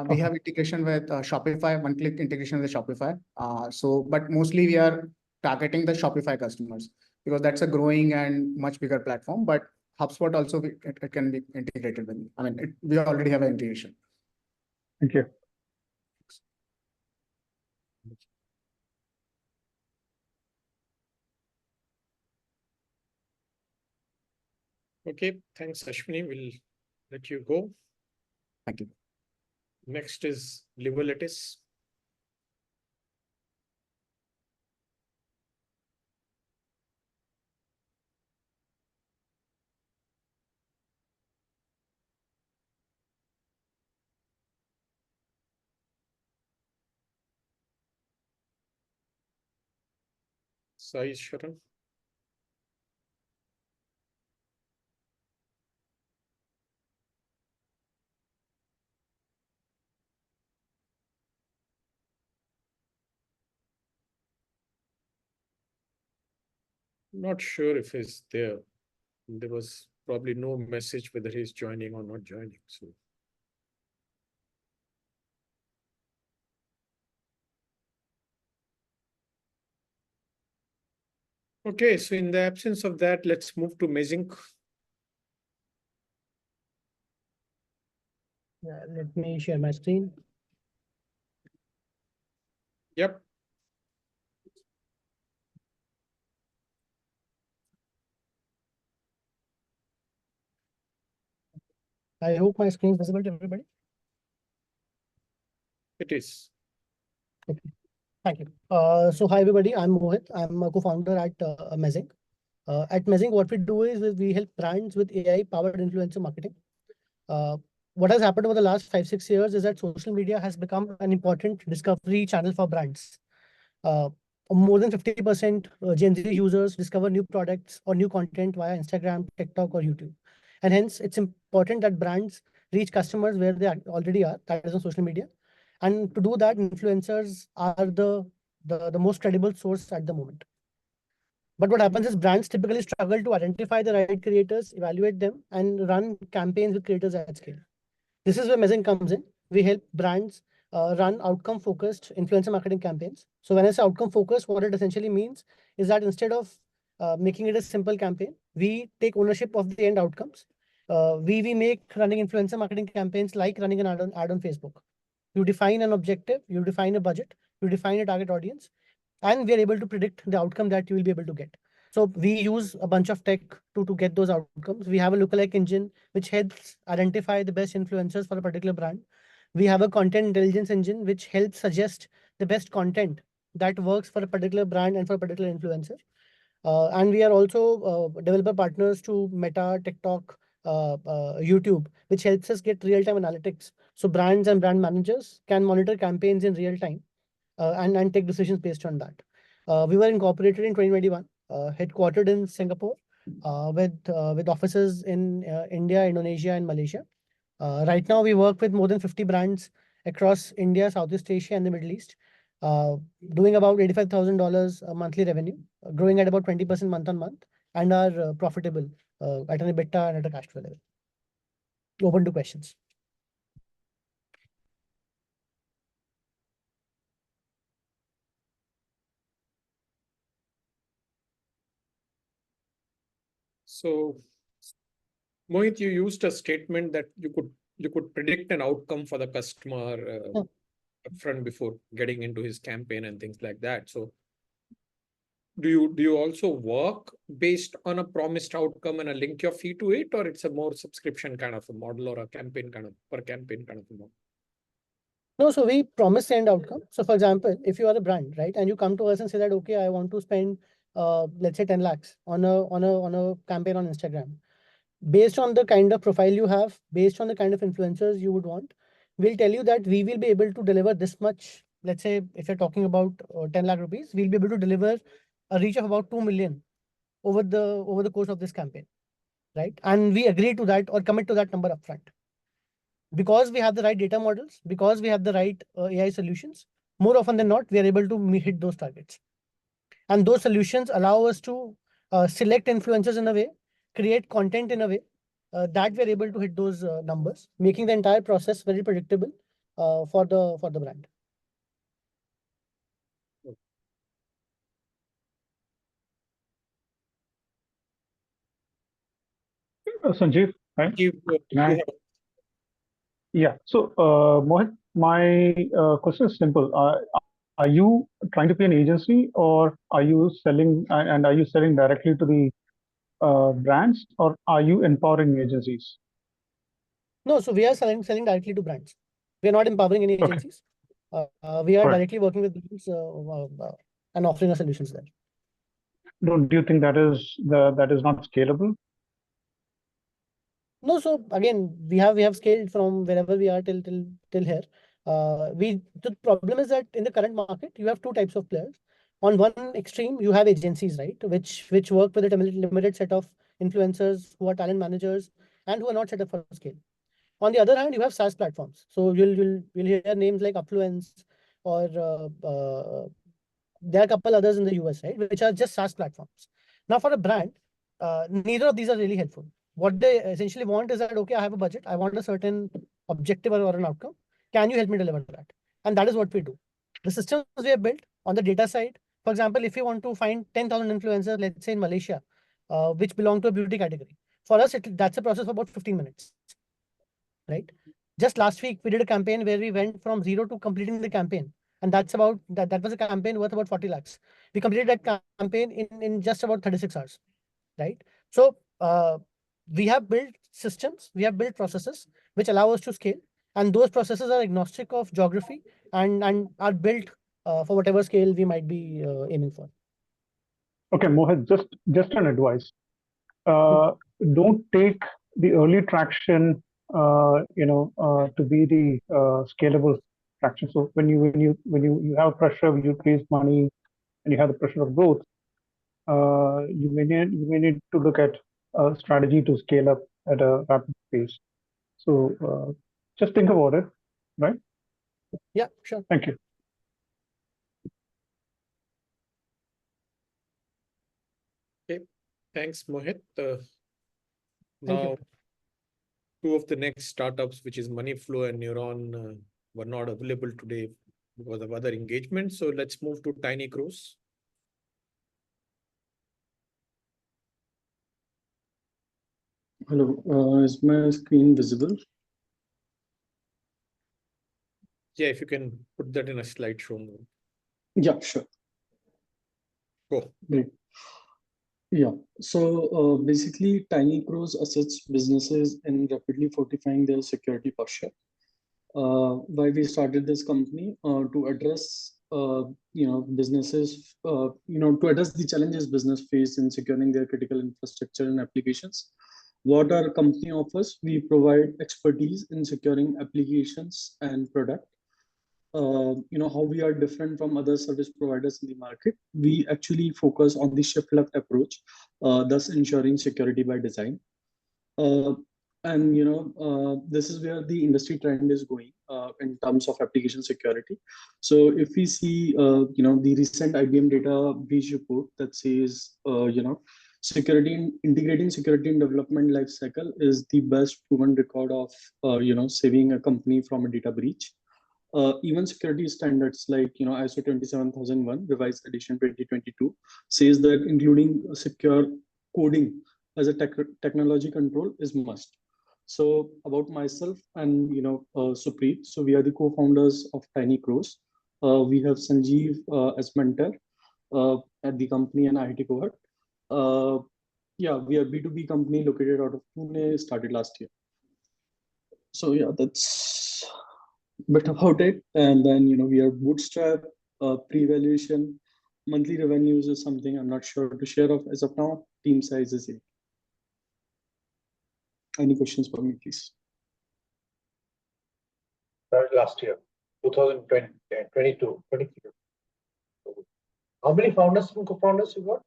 S: We have integration with Shopify, one-click integration with Shopify. But mostly we are targeting the Shopify customers because that's a growing and much bigger platform. But HubSpot also it can be integrated with. I mean, we already have an integration.
C: Thank you.
B: Okay, thanks, Ashwini. We'll let you go.
S: Thank you.
B: Next is Livelitis. Sai Sharan. Not sure if he's there. There was probably no message whether he's joining or not joining. So. Okay, so in the absence of that, let's move to Mezink.
T: Yeah, let me share my screen.
B: Yep.
T: I hope my screen is visible to everybody.
B: It is.
T: Okay. Thank you. So hi everybody, I'm Mohit. I'm a co-founder at Mezink. At Mezink, what we do is we help brands with AI-powered influencer marketing. what has happened over the last 5-6 years is that social media has become an important discovery channel for brands. More than 50% Gen Z users discover new products or new content via Instagram, TikTok, or YouTube. And hence, it's important that brands reach customers where they already are, that is on social media. And to do that, influencers are the most credible source at the moment. But what happens is brands typically struggle to identify the right creators, evaluate them, and run campaigns with creators at scale. This is where Mezen comes in. We help brands run outcome-focused influencer marketing campaigns. So when I say outcome-focused, what it essentially means is that instead of making it a simple campaign, we take ownership of the end outcomes. We make running influencer marketing campaigns like running an ad on Facebook. You define an objective, you define a budget, you define a target audience, and we are able to predict the outcome that you will be able to get. So we use a bunch of tech to get those outcomes. We have a lookalike engine, which helps identify the best influencers for a particular brand. We have a content intelligence engine, which helps suggest the best content that works for a particular brand and for a particular influencer. And we are also developer partners to Meta, TikTok, YouTube, which helps us get real-time analytics. So brands and brand managers can monitor campaigns in real time and take decisions based on that. We were incorporated in 2021, headquartered in Singapore, with offices in India, Indonesia, and Malaysia. Right now, we work with more than 50 brands across India, Southeast Asia, and the Middle East, doing about $85,000 monthly revenue, growing at about 20% month on month, and are profitable at an EBITDA and at a cash flow level. Open to questions.
B: So, Mohit, you used a statement that you could predict an outcome for the customer upfront before getting into his campaign and things like that. So, do you also work based on a promised outcome and a link your fee to it, or it's a more subscription kind of a model or a campaign kind of per campaign kind of a model?
T: No, so we promise the end outcome. So for example, if you are a brand, right, and you come to us and say that, okay, I want to spend, let's say 10 lakhs on a campaign on Instagram. Based on the kind of profile you have, based on the kind of influencers you would want, we'll tell you that we will be able to deliver this much. Let's say if you're talking about 10 lakh rupees, we'll be able to deliver a reach of about 2 million over the course of this campaign, right? And we agree to that or commit to that number upfront. Because we have the right data models, because we have the right AI solutions, more often than not, we are able to hit those targets. And those solutions allow us to select influencers in a way, create content in a way that we are able to hit those numbers, making the entire process very predictable for the brand.
C: Sanjeev, right? Yeah. So, Mohit, my question is simple. Are you trying to be an agency, or are you selling and are you selling directly to the brands, or are you empowering agencies?
T: No, so we are selling directly to brands. We are not empowering any agencies. We are directly working with brands and offering our solutions there.
C: Do you think that is not scalable?
T: No, so again, we have scaled from wherever we are till here. The problem is that in the current market, you have two types of players. On one extreme, you have agencies, right, which work with a limited set of influencers who are talent managers and who are not set up for scale. On the other hand, you have SaaS platforms. So you'll hear names like Affluence or there are a couple others in the US, right, which are just SaaS platforms. Now, for a brand, neither of these are really helpful. What they essentially want is that, okay, I have a budget, I want a certain objective or an outcome. Can you help me deliver that? And that is what we do. The systems we have built on the data side, for example, if you want to find 10,000 influencers, let's say in Malaysia, which belong to a beauty category, for us, that's a process of about 15 minutes, right? Just last week, we did a campaign where we went from zero to completing the campaign. And that was a campaign worth about 40 lakhs. We completed that campaign in just about 36 hours, right? So we have built systems, we have built processes which allow us to scale. And those processes are agnostic of geography and are built for whatever scale we might be aiming for.
C: Okay, Mohit, just an advice. Don't take the early traction to be the scalable traction. So when you have pressure, you raise money, and you have the pressure of growth, you may need to look at a strategy to scale up at a rapid pace. So just think about it, right?
T: Yeah, sure.
C: Thank you.
B: Okay, thanks, Mohit.
T: Thank
B: Now,
T: you.
B: two of the next startups, which is Moneyflow and Neuron, were not available today because of other engagements. So let's move to Tiny Crows.
Q: Hello, is my screen visible?
B: Yeah, if you can put that in a slideshow mode.
Q: Yeah, sure.
B: Go.
Q: Great. Yeah, so basically, Tiny Crows assists businesses in rapidly fortifying their security posture. Why we started this company to address, businesses, to address the challenges business face in securing their critical infrastructure and applications. What our company offers, we provide expertise in securing applications and product. How we are different from other service providers in the market. We actually focus on the shift left approach, thus ensuring security by design. Uh, and this is where the industry trend is going in terms of application security. So if we see, the recent IBM data breach report that says, integrating security in development lifecycle is the best proven record of, saving a company from a data breach. Even security standards like ISO 27001 revised edition 2022 says that including secure coding as a technology control is must. So about myself and Supreet, so we are the co-founders of Tiny Crows. We have Sanjeev as mentor at the company and IT Cohort. Yeah, we are B2B company located out of Pune, started last year. So yeah, that's bit about it. And then we are bootstrap, pre-valuation, monthly revenues is something I'm not sure to share of as of now. Team size is 8. Any questions for me, please?
M: Started last year, 2020, 22, 23. How many founders and co-founders you got?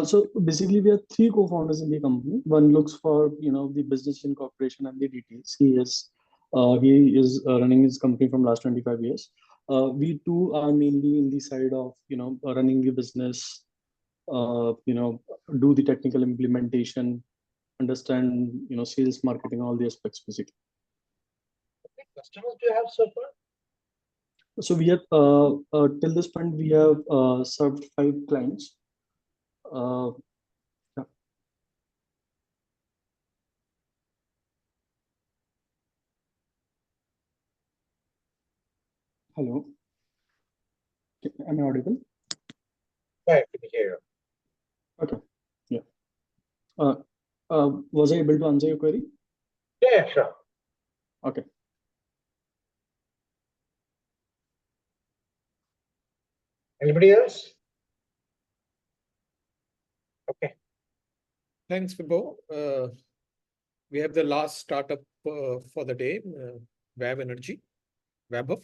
Q: So basically, we are 3 co-founders in the company. One looks for the business incorporation and the details. He is running his company from last 25 years. We two are mainly in the side of running the business, do the technical implementation, understand sales, marketing, all the aspects basically.
M: How many customers do you have so far?
Q: So we have till this point we have served 5 clients. Yeah. Hello. Am I audible?
M: Yeah, I can hear you.
Q: Okay. Yeah. Was I able to answer your query?
M: Yeah, sure.
Q: Okay.
M: Anybody else? Okay.
B: Thanks, Vibho. We have the last startup for the day, Vav Energy. Vaibhav.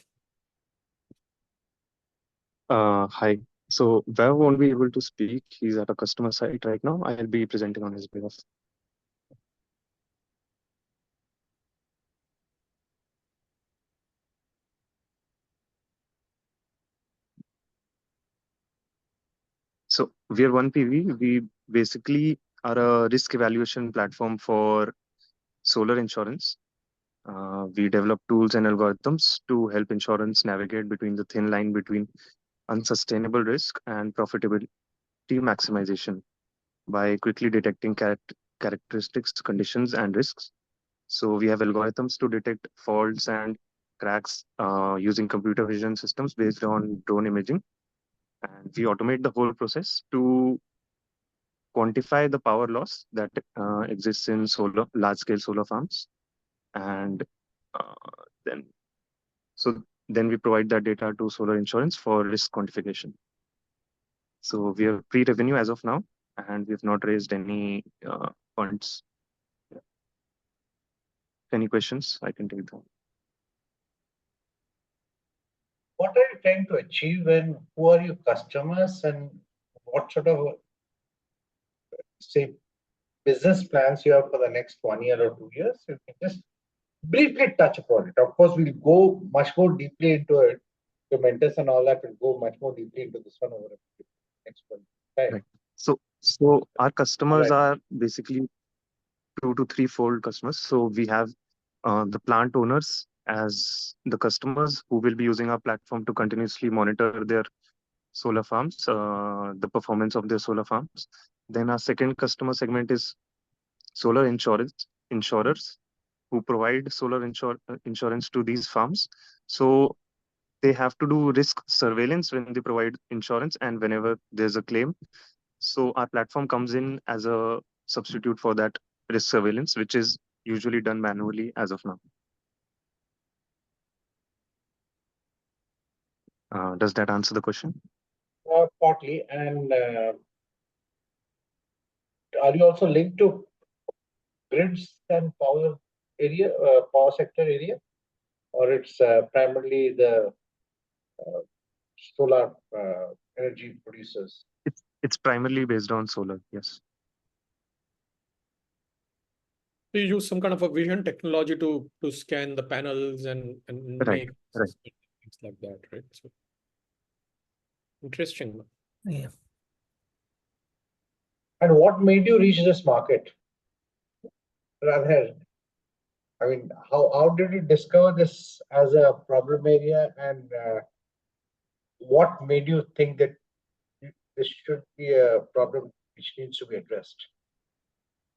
U: Hi. So Vav won't be able to speak. He's at a customer site right now. I'll be presenting on his behalf. So we are 1PV. We basically are a risk evaluation platform for solar insurance. We develop tools and algorithms to help insurance navigate between the thin line between unsustainable risk and profitability maximization by quickly detecting characteristics, conditions, and risks. So we have algorithms to detect faults and cracks using computer vision systems based on drone imaging. And we automate the whole process to quantify the power loss that exists in large-scale solar farms. And uh, then, then we provide that data to solar insurance for risk quantification. So we are pre-revenue as of now, and we have not raised any funds. any questions, I can take them.
M: What are you trying to achieve and who are your customers and what sort of, say, business plans you have for the next 1 year or 2 years? You can just briefly touch upon it. Of course, we'll go much more deeply into it. The mentors and all that will go much more deeply into this one over the next one.
U: Right. So our customers are basically 2 to 3-fold customers. So we have the plant owners as the customers who will be using our platform to continuously monitor their solar farms, the performance of their solar farms. Then our second customer segment is solar insurers who provide solar insurance to these farms. So they have to do risk surveillance when they provide insurance and whenever there's a claim. So our platform comes in as a substitute for that risk surveillance, which is usually done manually as of now. Does that answer the question?
M: Partly. And are you also linked to grids and power area, power sector area, or it's primarily the solar energy producers?
U: It's primarily based on solar, yes.
B: So you use some kind of a vision technology to scan the panels and make things like that, right? So interesting.
T: Yeah.
M: And what made you reach this market? Rather, I mean, how did you discover this as a problem area, and what made you think that this should be a problem which needs to be addressed?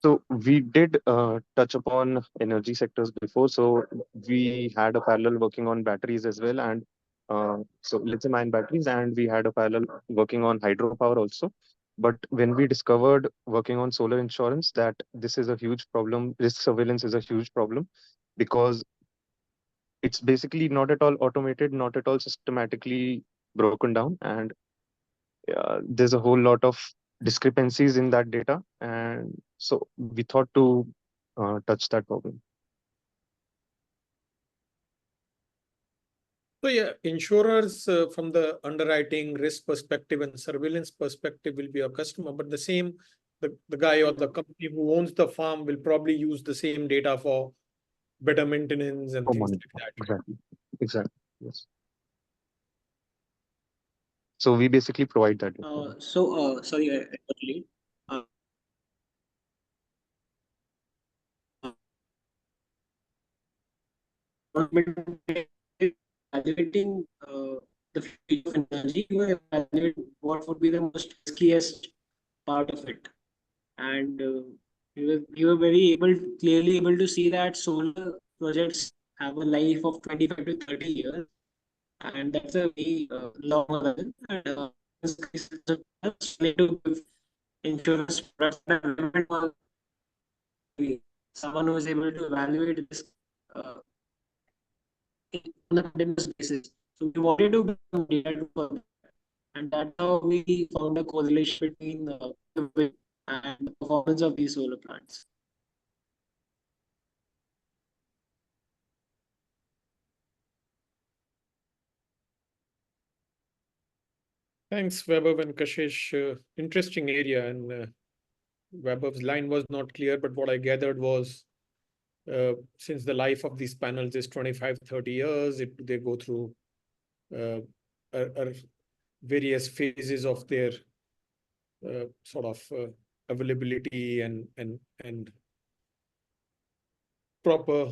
U: So we did touch upon energy sectors before. So we had a parallel working on batteries as well, and so lithium-ion batteries, and we had a parallel working on hydropower also. But when we discovered working on solar insurance that this is a huge problem, risk surveillance is a huge problem, because it's basically not at all automated, not at all systematically broken down, and there's a whole lot of discrepancies in that data, and so we thought to touch that problem.
B: So yeah, insurers from the underwriting risk perspective and surveillance perspective will be a customer, but the guy or the company who owns the farm will probably use the same data for better maintenance and things like that.
U: Exactly. Yes. So we basically provide that.
G: Sorry, I got late. Evaluating the field of energy, you are evaluating what would be the most riskiest part of it, and you were very clearly able to see that solar projects have a life of 25 to 30 years, and that's a very long horizon. And to give insurance products, someone who is able to evaluate this on a continuous basis. So we wanted to bring data to, and that's how we found a correlation between the wind and the performance of these solar plants.
B: Thanks, Vaibhav and Kashish. Interesting area, and Vaibhav's line was not clear, but what I gathered was since the life of these panels is 25, 30 years, they go through various phases of their sort of availability and proper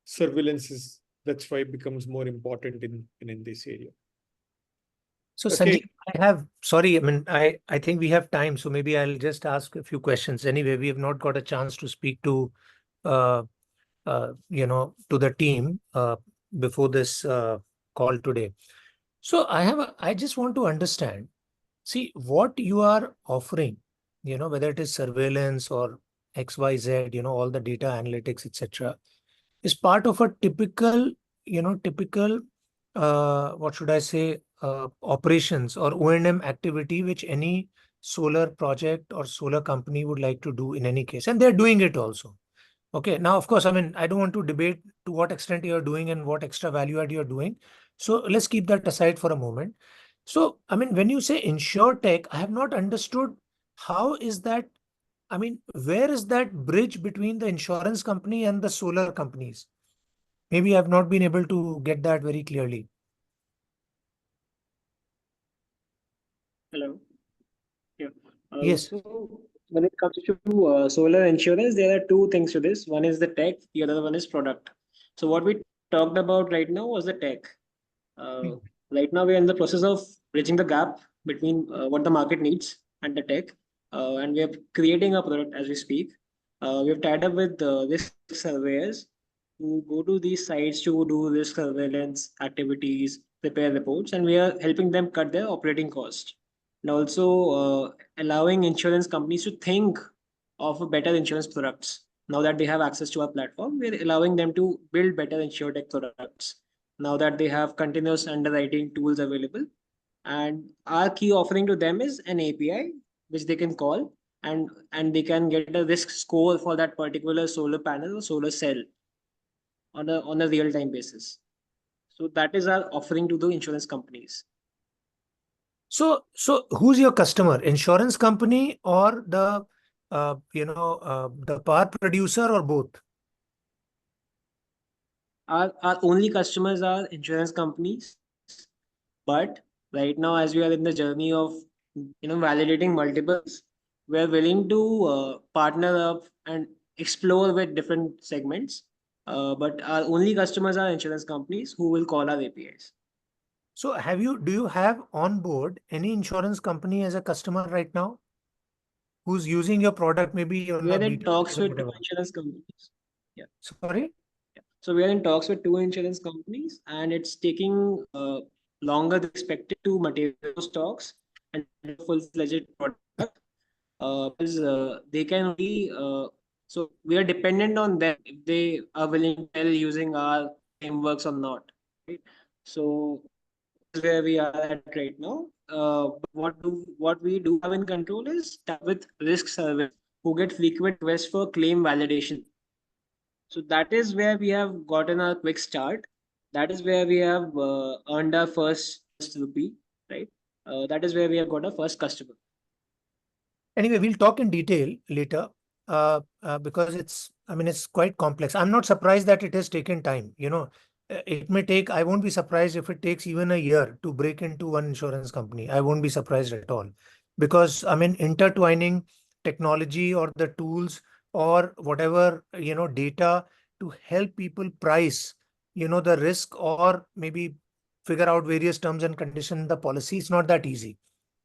B: surveillance. That's why it becomes more important in this area.
V: So Sanjeev, I think we have time, so maybe I'll just ask a few questions. Anyway, we have not got a chance to speak to to the team before this call today. So I just want to understand, see what you are offering, whether it is surveillance or XYZ, all the data analytics, etc., is part of a typical, what should I say, operations or O&M activity which any solar project or solar company would like to do in any case, and they're doing it also. Okay, now, of course, I mean, I don't want to debate to what extent you're doing and what extra value add you're doing. So let's keep that aside for a moment. So, I mean, when you say insure tech, I have not understood how is that, I mean, where is that bridge between the insurance company and the solar companies? Maybe I've not been able to get that very clearly.
G: Hello. Yeah.
V: Yes.
G: So when it comes to solar insurance, there are two things to this. One is the tech, the other one is product. So what we talked about right now was the tech. Right now we are in the process of bridging the gap between what the market needs and the tech, and we are creating a product as we speak. We have tied up with risk surveyors who go to these sites to do risk surveillance activities, prepare reports, and we are helping them cut their operating cost, and also allowing insurance companies to think of better insurance products. Now that they have access to our platform, we're allowing them to build better insurtech products. Now that they have continuous underwriting tools available, and our key offering to them is an API which they can call, and they can get a risk score for that particular solar panel or solar cell on a real time basis. So that is our offering to the insurance companies.
V: So who's your customer? Insurance company or the the power producer, or both?
G: Our only customers are insurance companies, but right now, as we are in the journey of validating multiples, we are willing to partner up and explore with different segments. But our only customers are insurance companies who will call our APIs.
V: So do you have on board any insurance company as a customer right now who's using your product, maybe on
G: We
V: a
G: are in
V: B2C
G: talks
V: or
G: with two
V: whatever?
G: insurance companies. Yeah.
V: Sorry?
G: So we are in talks with two insurance companies, and it's taking longer than expected to materialize those talks and full-fledged product. Because they can only so we are dependent on them if they are willing to tell using our frameworks or not. Right? So this is where we are at right now. What we do have in control is start with risk service who get frequent requests for claim validation. So that is where we have gotten a quick start. That is where we have earned our first rupee, right? That is where we have got our first customer.
V: Anyway, we'll talk in detail later because it's quite complex. I'm not surprised that it has taken time. It may take, I won't be surprised if it takes even a year to break into one insurance company. I won't be surprised at all because intertwining technology or the tools or whatever, data to help people price, the risk or maybe figure out various terms and conditions in the policy. It's not that easy.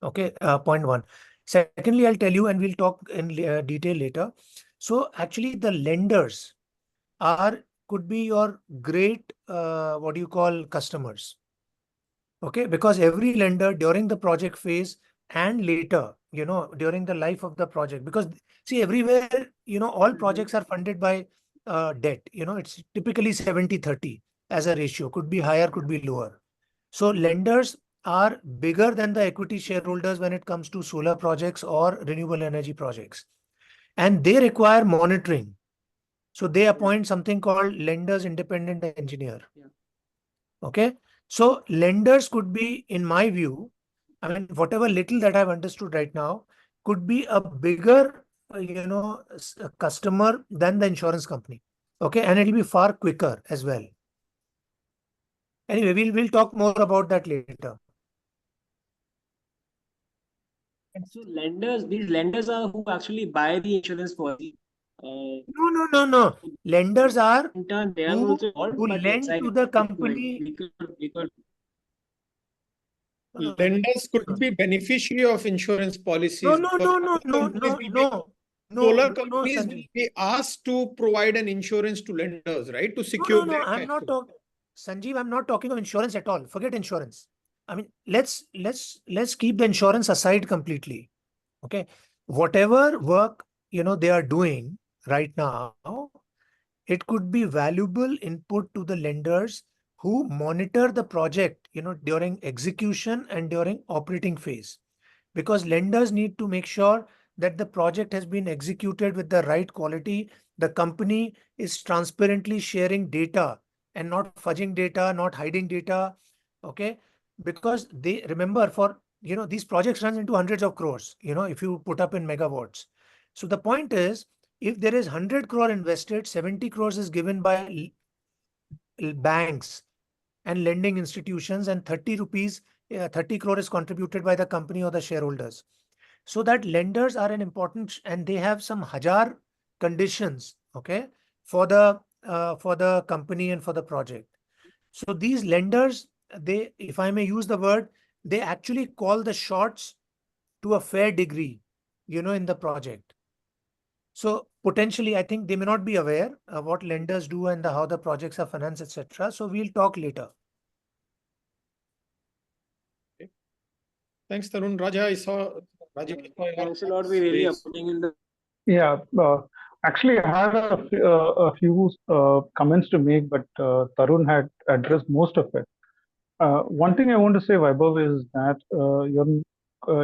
V: Okay, point one. Secondly, I'll tell you, and we'll talk in detail later. So actually, the lenders could be your great what do you call customers. Okay, because every lender during the project phase and later, during the life of the project, because see everywhere, all projects are funded by debt. It's typically 70-30 as a ratio. Could be higher, could be lower. So lenders are bigger than the equity shareholders when it comes to solar projects or renewable energy projects. And they require monitoring. So they appoint something called lenders independent engineer. Okay. So lenders could be, in my view, whatever little that I've understood right now, could be a bigger, customer than the insurance company. Okay. And it'll be far quicker as well. Anyway, we'll talk more about that later.
G: So these lenders are who actually buy the insurance policy.
V: No. Lenders are
G: in turn they are
V: who
G: also involved, but yes,
V: lend to the company.
B: Lenders could be beneficiary of insurance policies.
V: No.
B: Solar companies will
V: Sanjeev.
B: be asked to provide an insurance to lenders, right? To secure
V: No,
B: their
V: I'm
B: cash
V: not
B: flow.
V: talking, Sanjeev, I'm not talking of insurance at all. Forget insurance. Let's keep the insurance aside completely. Okay. Whatever work, they are doing right now, it could be valuable input to the lenders who monitor the project, during execution and during operating phase. Because lenders need to make sure that the project has been executed with the right quality The company is transparently sharing data and not fudging data, not hiding data. Okay, because they remember for these projects run into hundreds of crores. If you put up in megawatts. So the point is, if there is 100 crore invested, 70 crores is given by banks and lending institutions, and 30 crore is contributed by the company or the shareholders. So that lenders are an important, and they have some hajar conditions, okay, for the company and for the project. So these lenders, they, if I may use the word, they actually call the shots to a fair degree, in the project. So potentially, I think they may not be aware of what lenders do and how the projects are financed, etc. So we'll talk later.
B: Okay. Thanks, Tarun. Raja, I saw Rajiv.
G: Thanks a lot. We really are putting in the.
C: Yeah, actually, I had a few comments to make, but Tarun had addressed most of it. One thing I want to say, Vaibhav, is that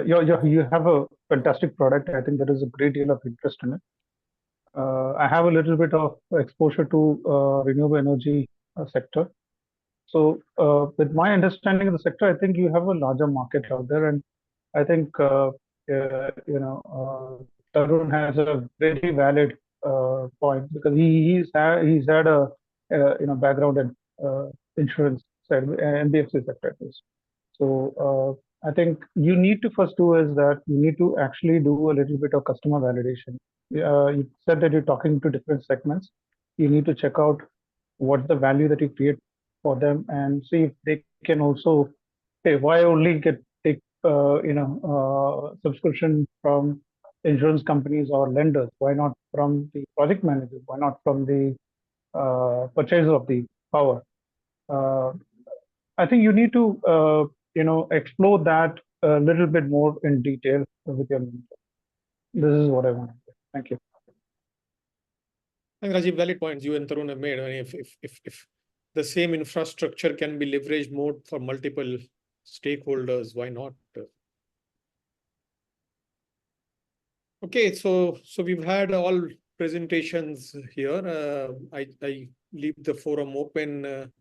C: you have a fantastic product. I think there is a great deal of interest in it. I have a little bit of exposure to renewable energy sector. So with my understanding of the sector, I think you have a larger market out there, and I think Tarun has a very valid point, because he's had a background in insurance side, NBFC sector at least. So I think you need to first do is that you need to actually do a little bit of customer validation. You said that you're talking to different segments. You need to check out what's the value that you create for them, and see if they can also say, why only take subscription from insurance companies or lenders? Why not from the project managers? Why not from the purchaser of the power? I think you need to explore that a little bit more in detail with your mentor. This is what I want to say. Thank you.
B: I think, Rajiv, valid points you and Tarun have made. I mean, if the same infrastructure can be leveraged more for multiple stakeholders, why not? Okay, so we've had all presentations here. I leave the forum open.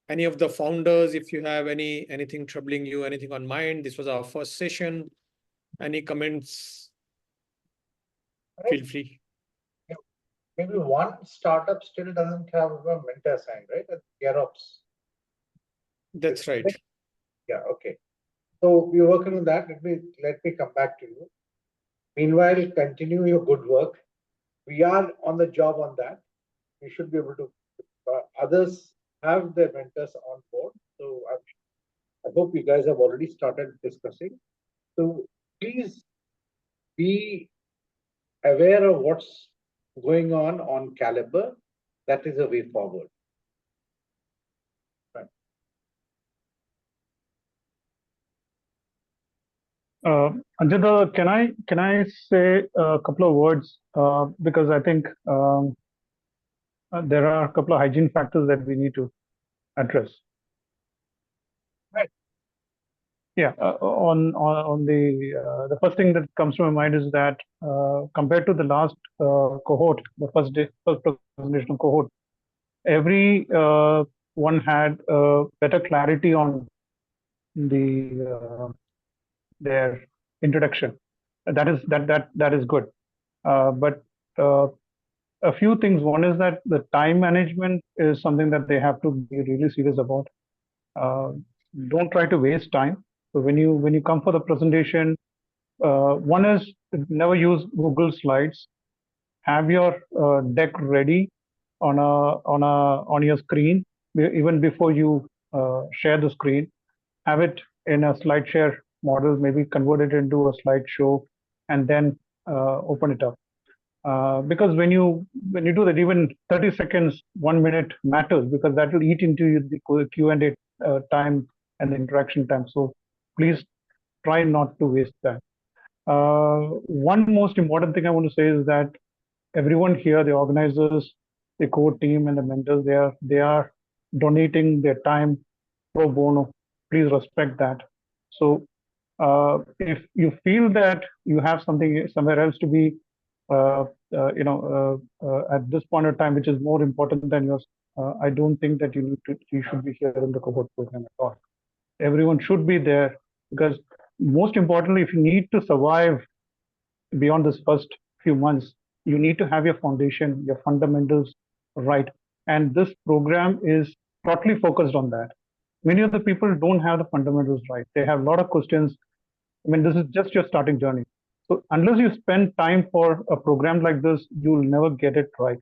B: Any of the founders, if you have anything troubling you, anything on mind, this was our first session. Any comments? Feel free.
M: Maybe one startup still doesn't have a mentor assigned, right? That's Gerops.
B: That's right.
M: Yeah, okay. So we're working on that. Let me come back to you. Meanwhile, continue your good work. We are on the job on that. We should be able to. Others have their mentors on board. So I hope you guys have already started discussing. So please be aware of what's going on Calibre. That is a way forward. Right.
C: Anjita, can I say a couple of words, because I think there are a couple of hygiene factors that we need to address.
M: Right.
C: Yeah, on the first thing that comes to my mind is that compared to the last cohort, the first presentation of cohort, every one had better clarity on their introduction. That is good. But a few things. One is that the time management is something that they have to be really serious about. Don't try to waste time. So when you come for the presentation, one is never use Google Slides. Have your deck ready on your screen even before you share the screen. Have it in a slide share model, maybe convert it into a slideshow, and then open it up. Because when you do that, even 30 seconds, 1 minute matters, because that will eat into the Q&A time and the interaction time. So please try not to waste that. One most important thing I want to say is that everyone here, the organizers, the core team, and the mentors, they are donating their time pro bono. Please respect that. So if you feel that you have something somewhere else to be at this point of time, which is more important than yours, I don't think that you should be here in the cohort program at all. Everyone should be there because most importantly, if you need to survive beyond this first few months, you need to have your foundation, your fundamentals right. And this program is totally focused on that. Many of the people don't have the fundamentals right. They have a lot of questions. I mean, this is just your starting journey. So unless you spend time for a program like this, you'll never get it right.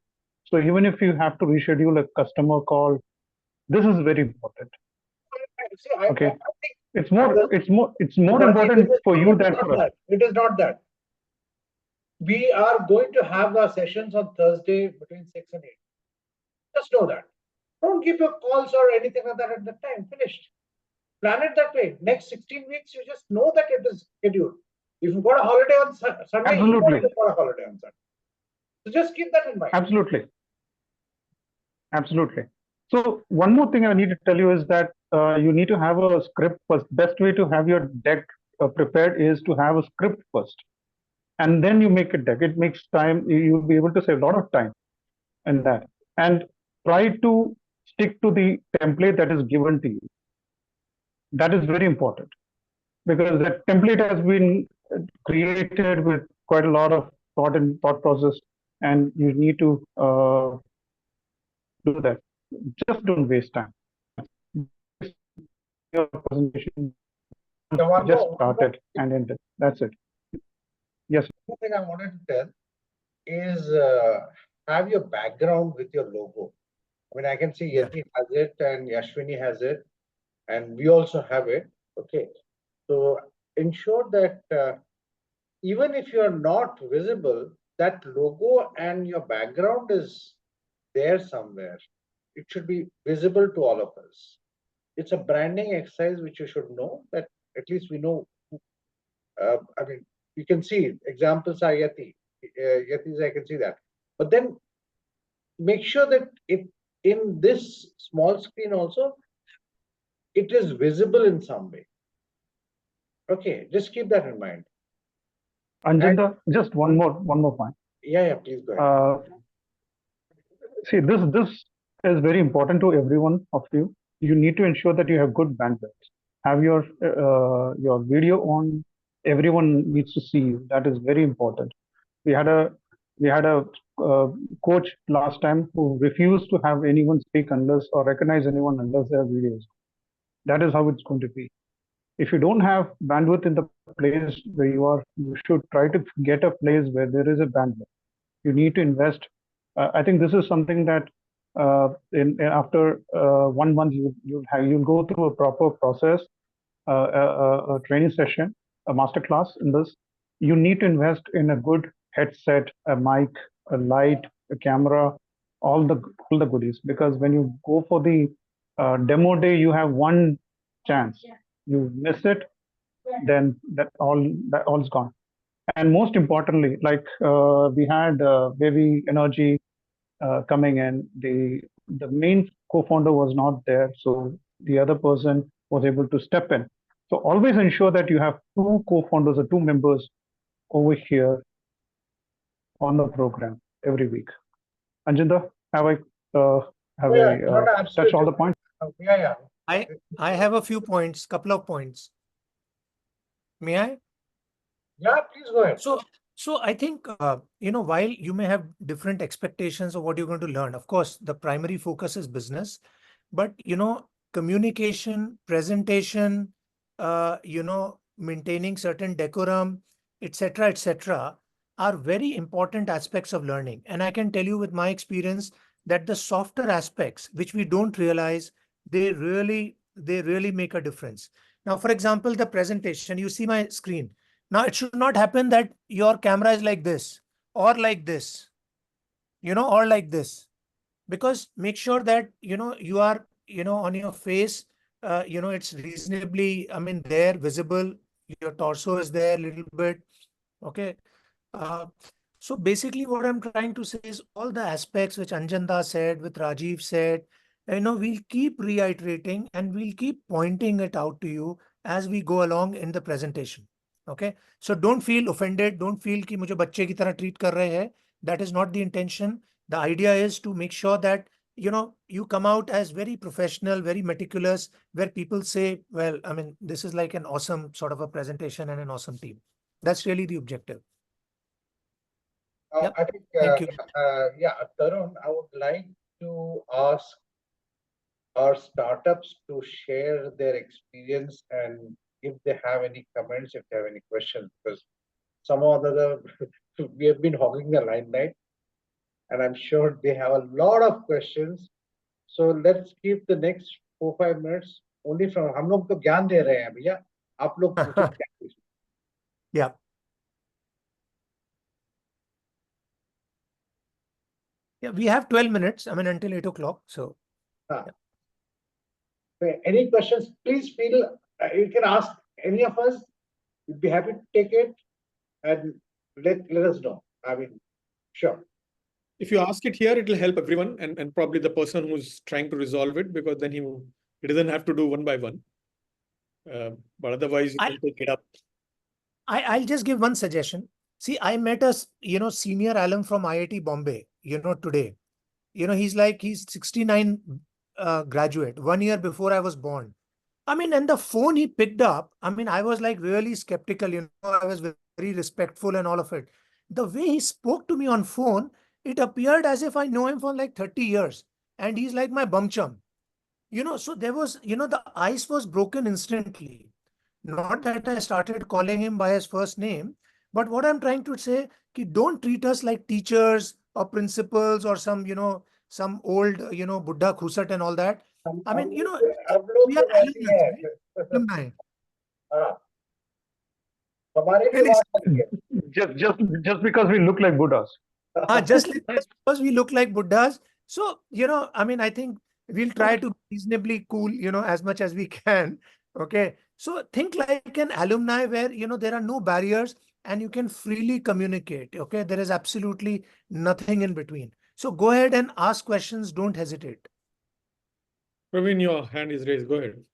C: So even if you have to reschedule a customer call, this is very important. Okay, it's more important for you than for us.
M: It is not that. We are going to have our sessions on Thursday between 6 and 8. Just know that. Don't give your calls or anything like that at the time. Finished. Plan it that way. Next 16 weeks, you just know that it is scheduled. If you've got a holiday on Sunday,
C: Absolutely.
M: you've got a holiday on Sunday. So just keep that in mind.
C: Absolutely. Absolutely. So one more thing I need to tell you is that you need to have a script first. Best way to have your deck prepared is to have a script first. And then you make a deck. It makes time. You'll be able to save a lot of time in that. And try to stick to the template that is given to you. That is very important because that template has been created with quite a lot of thought process, and you need to do that. Just don't waste time. Your presentation just started and ended. That's it. Yes.
M: One thing I wanted to tell is have your background with your logo. I mean, I can see Yati has it and Yashwini has it, and we also have it. Okay. So ensure that even if you are not visible, that logo and your background is there somewhere. It should be visible to all of us. It's a branding exercise which you should know, that at least we know. I mean, you can see examples are Yati. Yati's, I can see that. But then make sure that in this small screen also, it is visible in some way. Okay, just keep that in mind.
C: Anjanta, just one more point.
M: Yeah, please go ahead.
C: See, this is very important to every one of you. You need to ensure that you have good bandwidth. Have your video on. Everyone needs to see you. That is very important. We had a coach last time who refused to have anyone speak unless or recognize anyone unless they have videos. That is how it's going to be. If you don't have bandwidth in the place where you are, you should try to get a place where there is a bandwidth. You need to invest. I think this is something that after 1 month you'll go through a proper process, a training session, a master class in this. You need to invest in a good headset, a mic, a light, a camera, all the goodies. Because when you go for the demo day, you have one chance. You miss it, then that all's gone. And most importantly, like we had Baby Energy coming in, the main co-founder was not there, so the other person was able to step in. So always ensure that you have two co-founders or two members over here on the program every week. Anjanta, have I touched all the points?
M: Yeah.
V: I have a few points, couple of points. May I?
M: Yeah, please go ahead.
V: So I think, while you may have different expectations of what you're going to learn, of course, the primary focus is business, but, communication, presentation, maintaining certain decorum, etc., are very important aspects of learning. And I can tell you with my experience that the softer aspects, which we don't realize, they really make a difference. Now, for example, the presentation, you see my screen. Now, it should not happen that your camera is like this or like this, or like this, because make sure that, you are, on your face, it's reasonably, there visible, your torso is there a little bit. Okay. So basically what I'm trying to say is all the aspects which Anjanta said, with Rajiv said, we'll keep reiterating and we'll keep pointing it out to you as we go along in the presentation. Okay, so don't feel offended. Don't feel कि मुझे बच्चे की तरह treat कर रहे हैं. That is not the intention. The idea is to make sure that you come out as very professional, very meticulous, where people say, well, I mean, this is like an awesome sort of a presentation and an awesome team. That's really the objective. Yep.
M: I think,
V: Thank you.
M: Tarun, I would like to ask our startups to share their experience and if they have any comments, if they have any questions, because some or other we have been hogging the limelight, and I'm sure they have a lot of questions. So let's keep the next 4-5 minutes only from हम लोग तो ज्ञान दे रहे हैं भैया, आप लोग पूछो क्या पूछो.
V: Yeah. Yeah, we have 12 minutes. I mean, until 8 o'clock. So.
M: Yeah. Any questions? Please feel you can ask any of us. We'd be happy to take it and let us know. I mean, sure.
B: If you ask it here, it will help everyone and probably the person who's trying to resolve it, because then he doesn't have to do one by one. But otherwise, you can take it up.
V: I'll just give one suggestion. See, I met a senior alum from IIT Bombay, today. He's 69 graduate, 1 year before I was born. I mean, and the phone he picked up, I mean, I was like really skeptical, I was very respectful and all of it. The way he spoke to me on phone, it appeared as if I know him for like 30 years. And he's like my bum chum. So there was, the ice was broken instantly. Not that I started calling him by his first name, but what I'm trying to say, don't treat us like teachers or principals or some, some old, Buddha Khusat and all that. I mean, we are alumni.
C: Just because we look like Buddhas.
V: Just because we look like Buddhas. So, I mean, I think we'll try to be reasonably cool, as much as we can. Okay. So think like an alumni where, there are no barriers and you can freely communicate. Okay. There is absolutely nothing in between. So go ahead and ask questions. Don't hesitate.
B: Praveen, your hand is raised. Go ahead.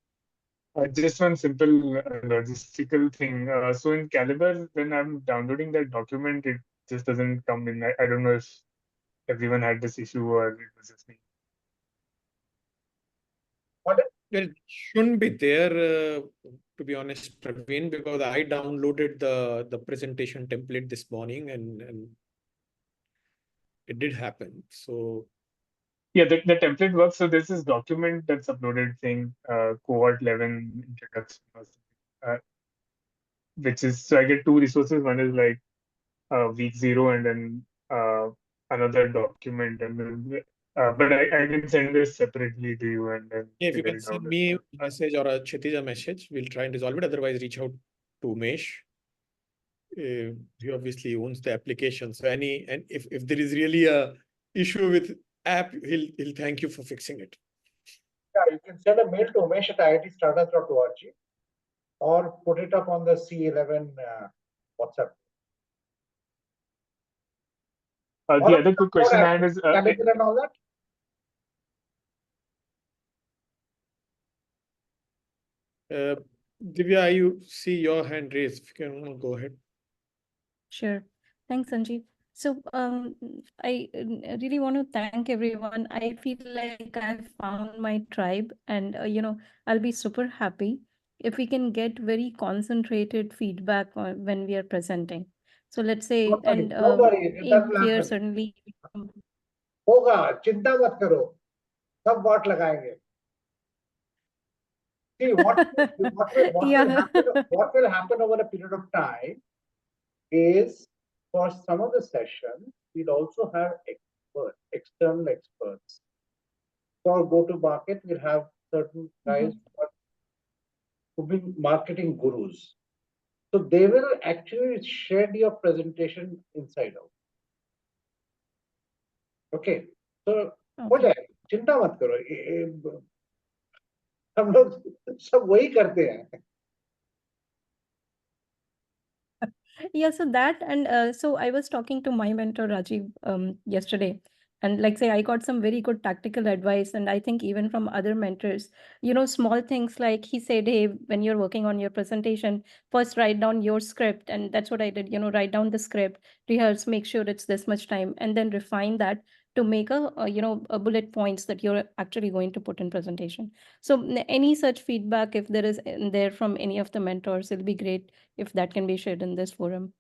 O: Just one simple logistical thing. So in Calibre, when I'm downloading that document, it just doesn't come in. I don't know if everyone had this issue or it was just me.
B: It shouldn't be there, to be honest, Praveen, because I downloaded the presentation template this morning and it did happen. So
O: yeah, the template works. So there's this document that's uploaded saying Cohort 11 introduction, which is, so I get two resources. One is like week 0 and then another document, and then but I can send this separately to you and then
B: if you can send me a message or a Kshitij a message, we'll try and resolve it. Otherwise, reach out to Umesh. He obviously owns the application. So and if there is really a issue with app, he'll thank you for fixing it.
M: Yeah, you can send a mail to umesh@iitstartups.org or put it up on the C11 WhatsApp.
O: The other quick question I had is
M: Calibre and all that.
B: Divya, you see your hand raised. If you can go ahead.
N: Sure. Thanks, Sanjeev. So I really want to thank everyone. I feel like I've found my tribe, and I'll be super happy if we can get very concentrated feedback when we are presenting. So let's say, and here certainly.
M: होगा, चिंता मत करो, सब वाट लगाएंगे. See what will happen over a period of time is, for some of the sessions, we'll also have external experts. For go-to-market, we'll have certain guys who've been marketing gurus. So they will actually shed your presentation inside out. Okay. So हो जाएगा, चिंता मत करो. हम लोग सब वही करते हैं.
N: Yeah, so that, and so I was talking to my mentor Rajiv yesterday, And like say, I got some very good tactical advice, and I think even from other mentors, small things like he said, hey, when you're working on your presentation, first write down your script. And that's what I did, write down the script, rehearse, make sure it's this much time, and then refine that to make a bullet points that you're actually going to put in presentation. So any such feedback, if there is in there from any of the mentors, it'll be great if that can be shared in this forum,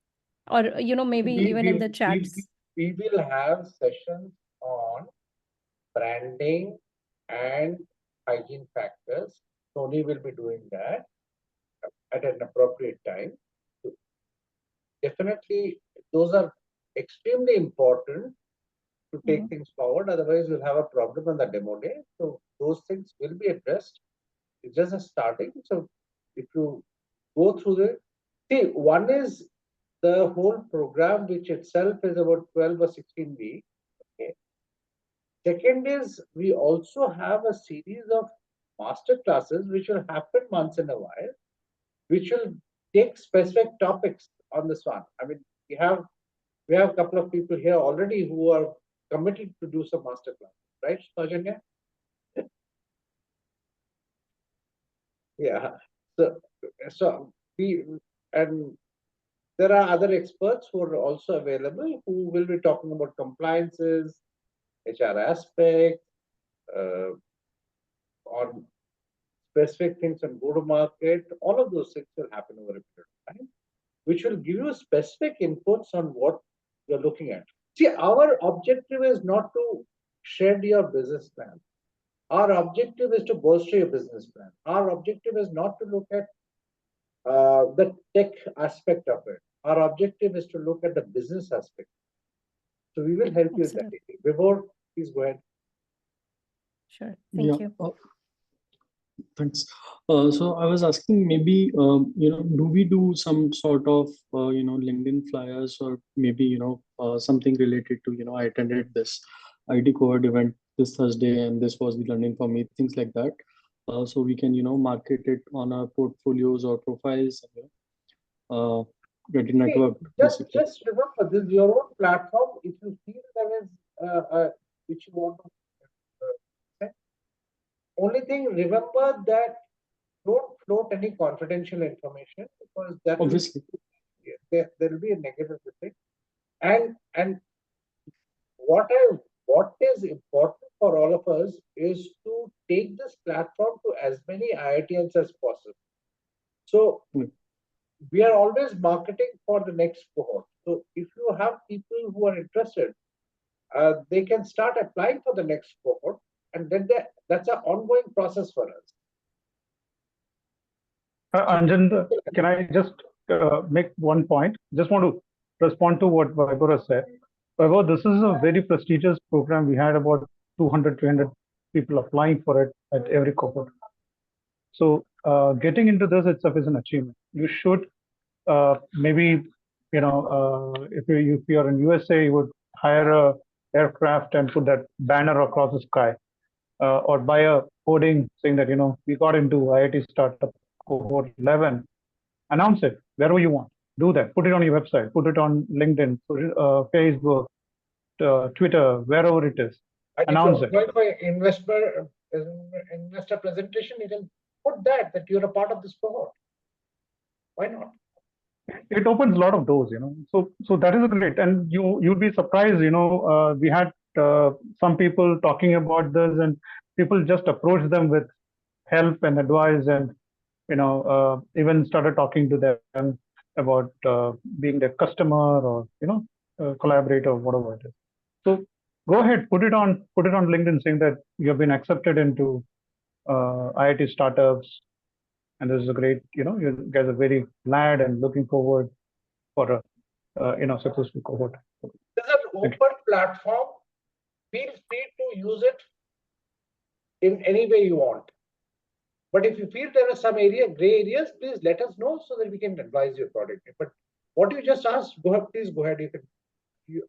N: or maybe even in the chats.
M: We will have sessions on branding and hygiene factors. Tony will be doing that at an appropriate time. Definitely, those are extremely important to take things forward. Otherwise, we'll have a problem on the demo day. So those things will be addressed. It's just a starting. So if you go through one is the whole program, which itself is about 12 or 16 weeks. Okay. Second is we also have a series of master classes which will happen once in a while, which will take specific topics on this one. I mean, we have a couple of people here already who are committed to do some master classes, right, Sajanya? Yeah. So and there are other experts who are also available who will be talking about compliances, HR aspects, on specific things on go-to-market. All of those things will happen over a period of time, which will give you specific inputs on what you're looking at. See, our objective is not to shed your business plan. Our objective is to bolster your business plan. Our objective is not to look at the tech aspect of it. Our objective is to look at the business aspect. So we will help you with that. Before, please go ahead.
N: Sure. Thank you.
Q: Thanks. So I was asking, maybe do we do some sort of LinkedIn flyers, or maybe something related to I attended this IT Cohort event this Thursday and this was the learning for me, things like that. So we can market it on our portfolios or profiles, get it network.
M: Just remember, this is your own platform. If you feel there is which you want to only thing, remember that don't float any confidential information, because that
Q: obviously
M: there will be a negative effect. And what is important for all of us is to take this platform to as many IITians as possible. So we are always marketing for the next cohort. So if you have people who are interested, they can start applying for the next cohort, and then that's an ongoing process for us.
C: Anjan, can I just make one point? Just want to respond to what Vaibhav said. Vaibhav, this is a very prestigious program. We had about 200, 300 people applying for it at every cohort. So getting into this itself is an achievement. You should maybe, if you're in USA, you would hire a aircraft and put that banner across the sky, or buy a hoarding saying that, we got into IIT Startup Cohort 11, announce it wherever you want. Do that. Put it on your website. Put it on LinkedIn, Facebook, Twitter, wherever it is. Announce it.
M: For investor presentation, you can put that you're a part of this cohort. Why not?
C: It opens a lot of doors, So that is great, and you'd be surprised. We had some people talking about this, and people just approached them with help and advice, and even started talking to them about being their customer or collaborator, whatever it is. So go ahead, put it on LinkedIn, saying that you have been accepted into IIT startups, and this is a great, you guys are very glad and looking forward for a successful cohort.
M: This is an open platform. Feel free to use it in any way you want. But if you feel there are some gray areas, please let us know so that we can advise you accordingly. But what you just asked, please go ahead.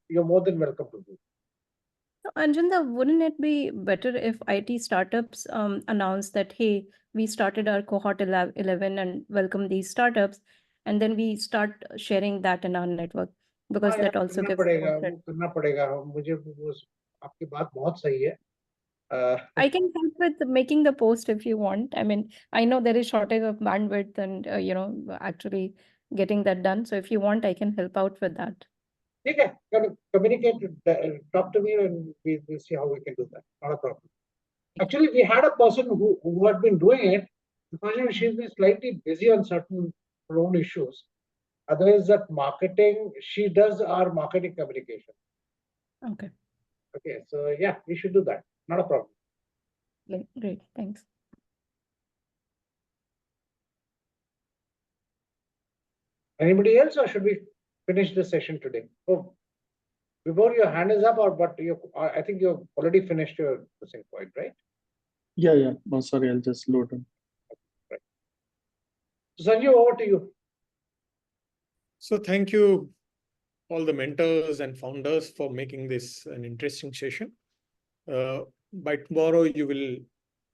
M: You're more than welcome to do.
N: Anjanda, wouldn't it be better if IT startups announce that, hey, we started our cohort 11 and welcome these startups, and then we start sharing that in our network, because that also gives
M: आपकी बात बहुत सही है.
N: I can help with making the post if you want. I mean, I know there is shortage of bandwidth and actually getting that done. So if you want, I can help out with that.
M: ठीक है, communicate, talk to me, and we'll see how we can do that. Not a problem. Actually, we had a person who had been doing it. Unfortunately, she's been slightly busy on certain her own issues. Otherwise, that marketing, she does our marketing communication.
N: Okay.
M: Okay, so yeah, we should do that. Not a problem.
N: Great. Thanks.
M: Anybody else, or should we finish the session today? Oh, before your hand is up, or but you, I think you've already finished your listening point, right?
Q: Yeah. Oh, sorry, I'll just load in.
M: Right. So Sanju, over to you.
B: So thank you, all the mentors and founders, for making this an interesting session. By tomorrow, you will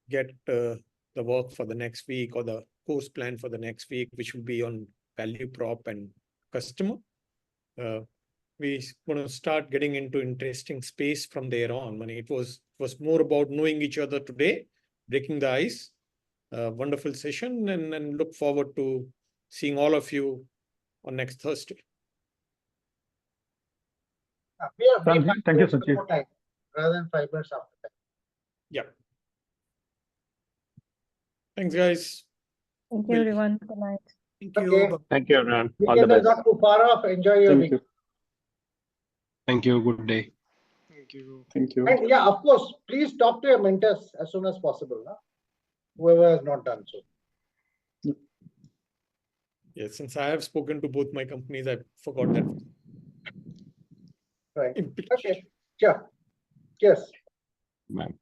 B: get the work for the next week, or the course plan for the next week, which will be on value prop and customer. We want to start getting into interesting space from there on. I mean, it was more about knowing each other today, breaking the ice. Wonderful session, and look forward to seeing all of you on next Thursday.
Q: Thank you, Sanjeev.
M: Time, rather than 5 minutes after that.
B: Yeah. Thanks, guys.
N: Thank you, everyone. Good night.
B: Thank you.
H: Thank you, everyone. All
M: Weekend
H: the
M: is
H: best.
M: not too far off. Enjoy your
Q: Thank
M: week.
Q: you.
H: Thank you. Good day.
Q: Thank you.
M: And yeah, of course, please talk to your mentors as soon as possible. Huh? Whoever has not done so.
B: Yes, since I have spoken to both my companies, I forgot that.
M: Right. Okay. Sure. Yes.
H: Bye.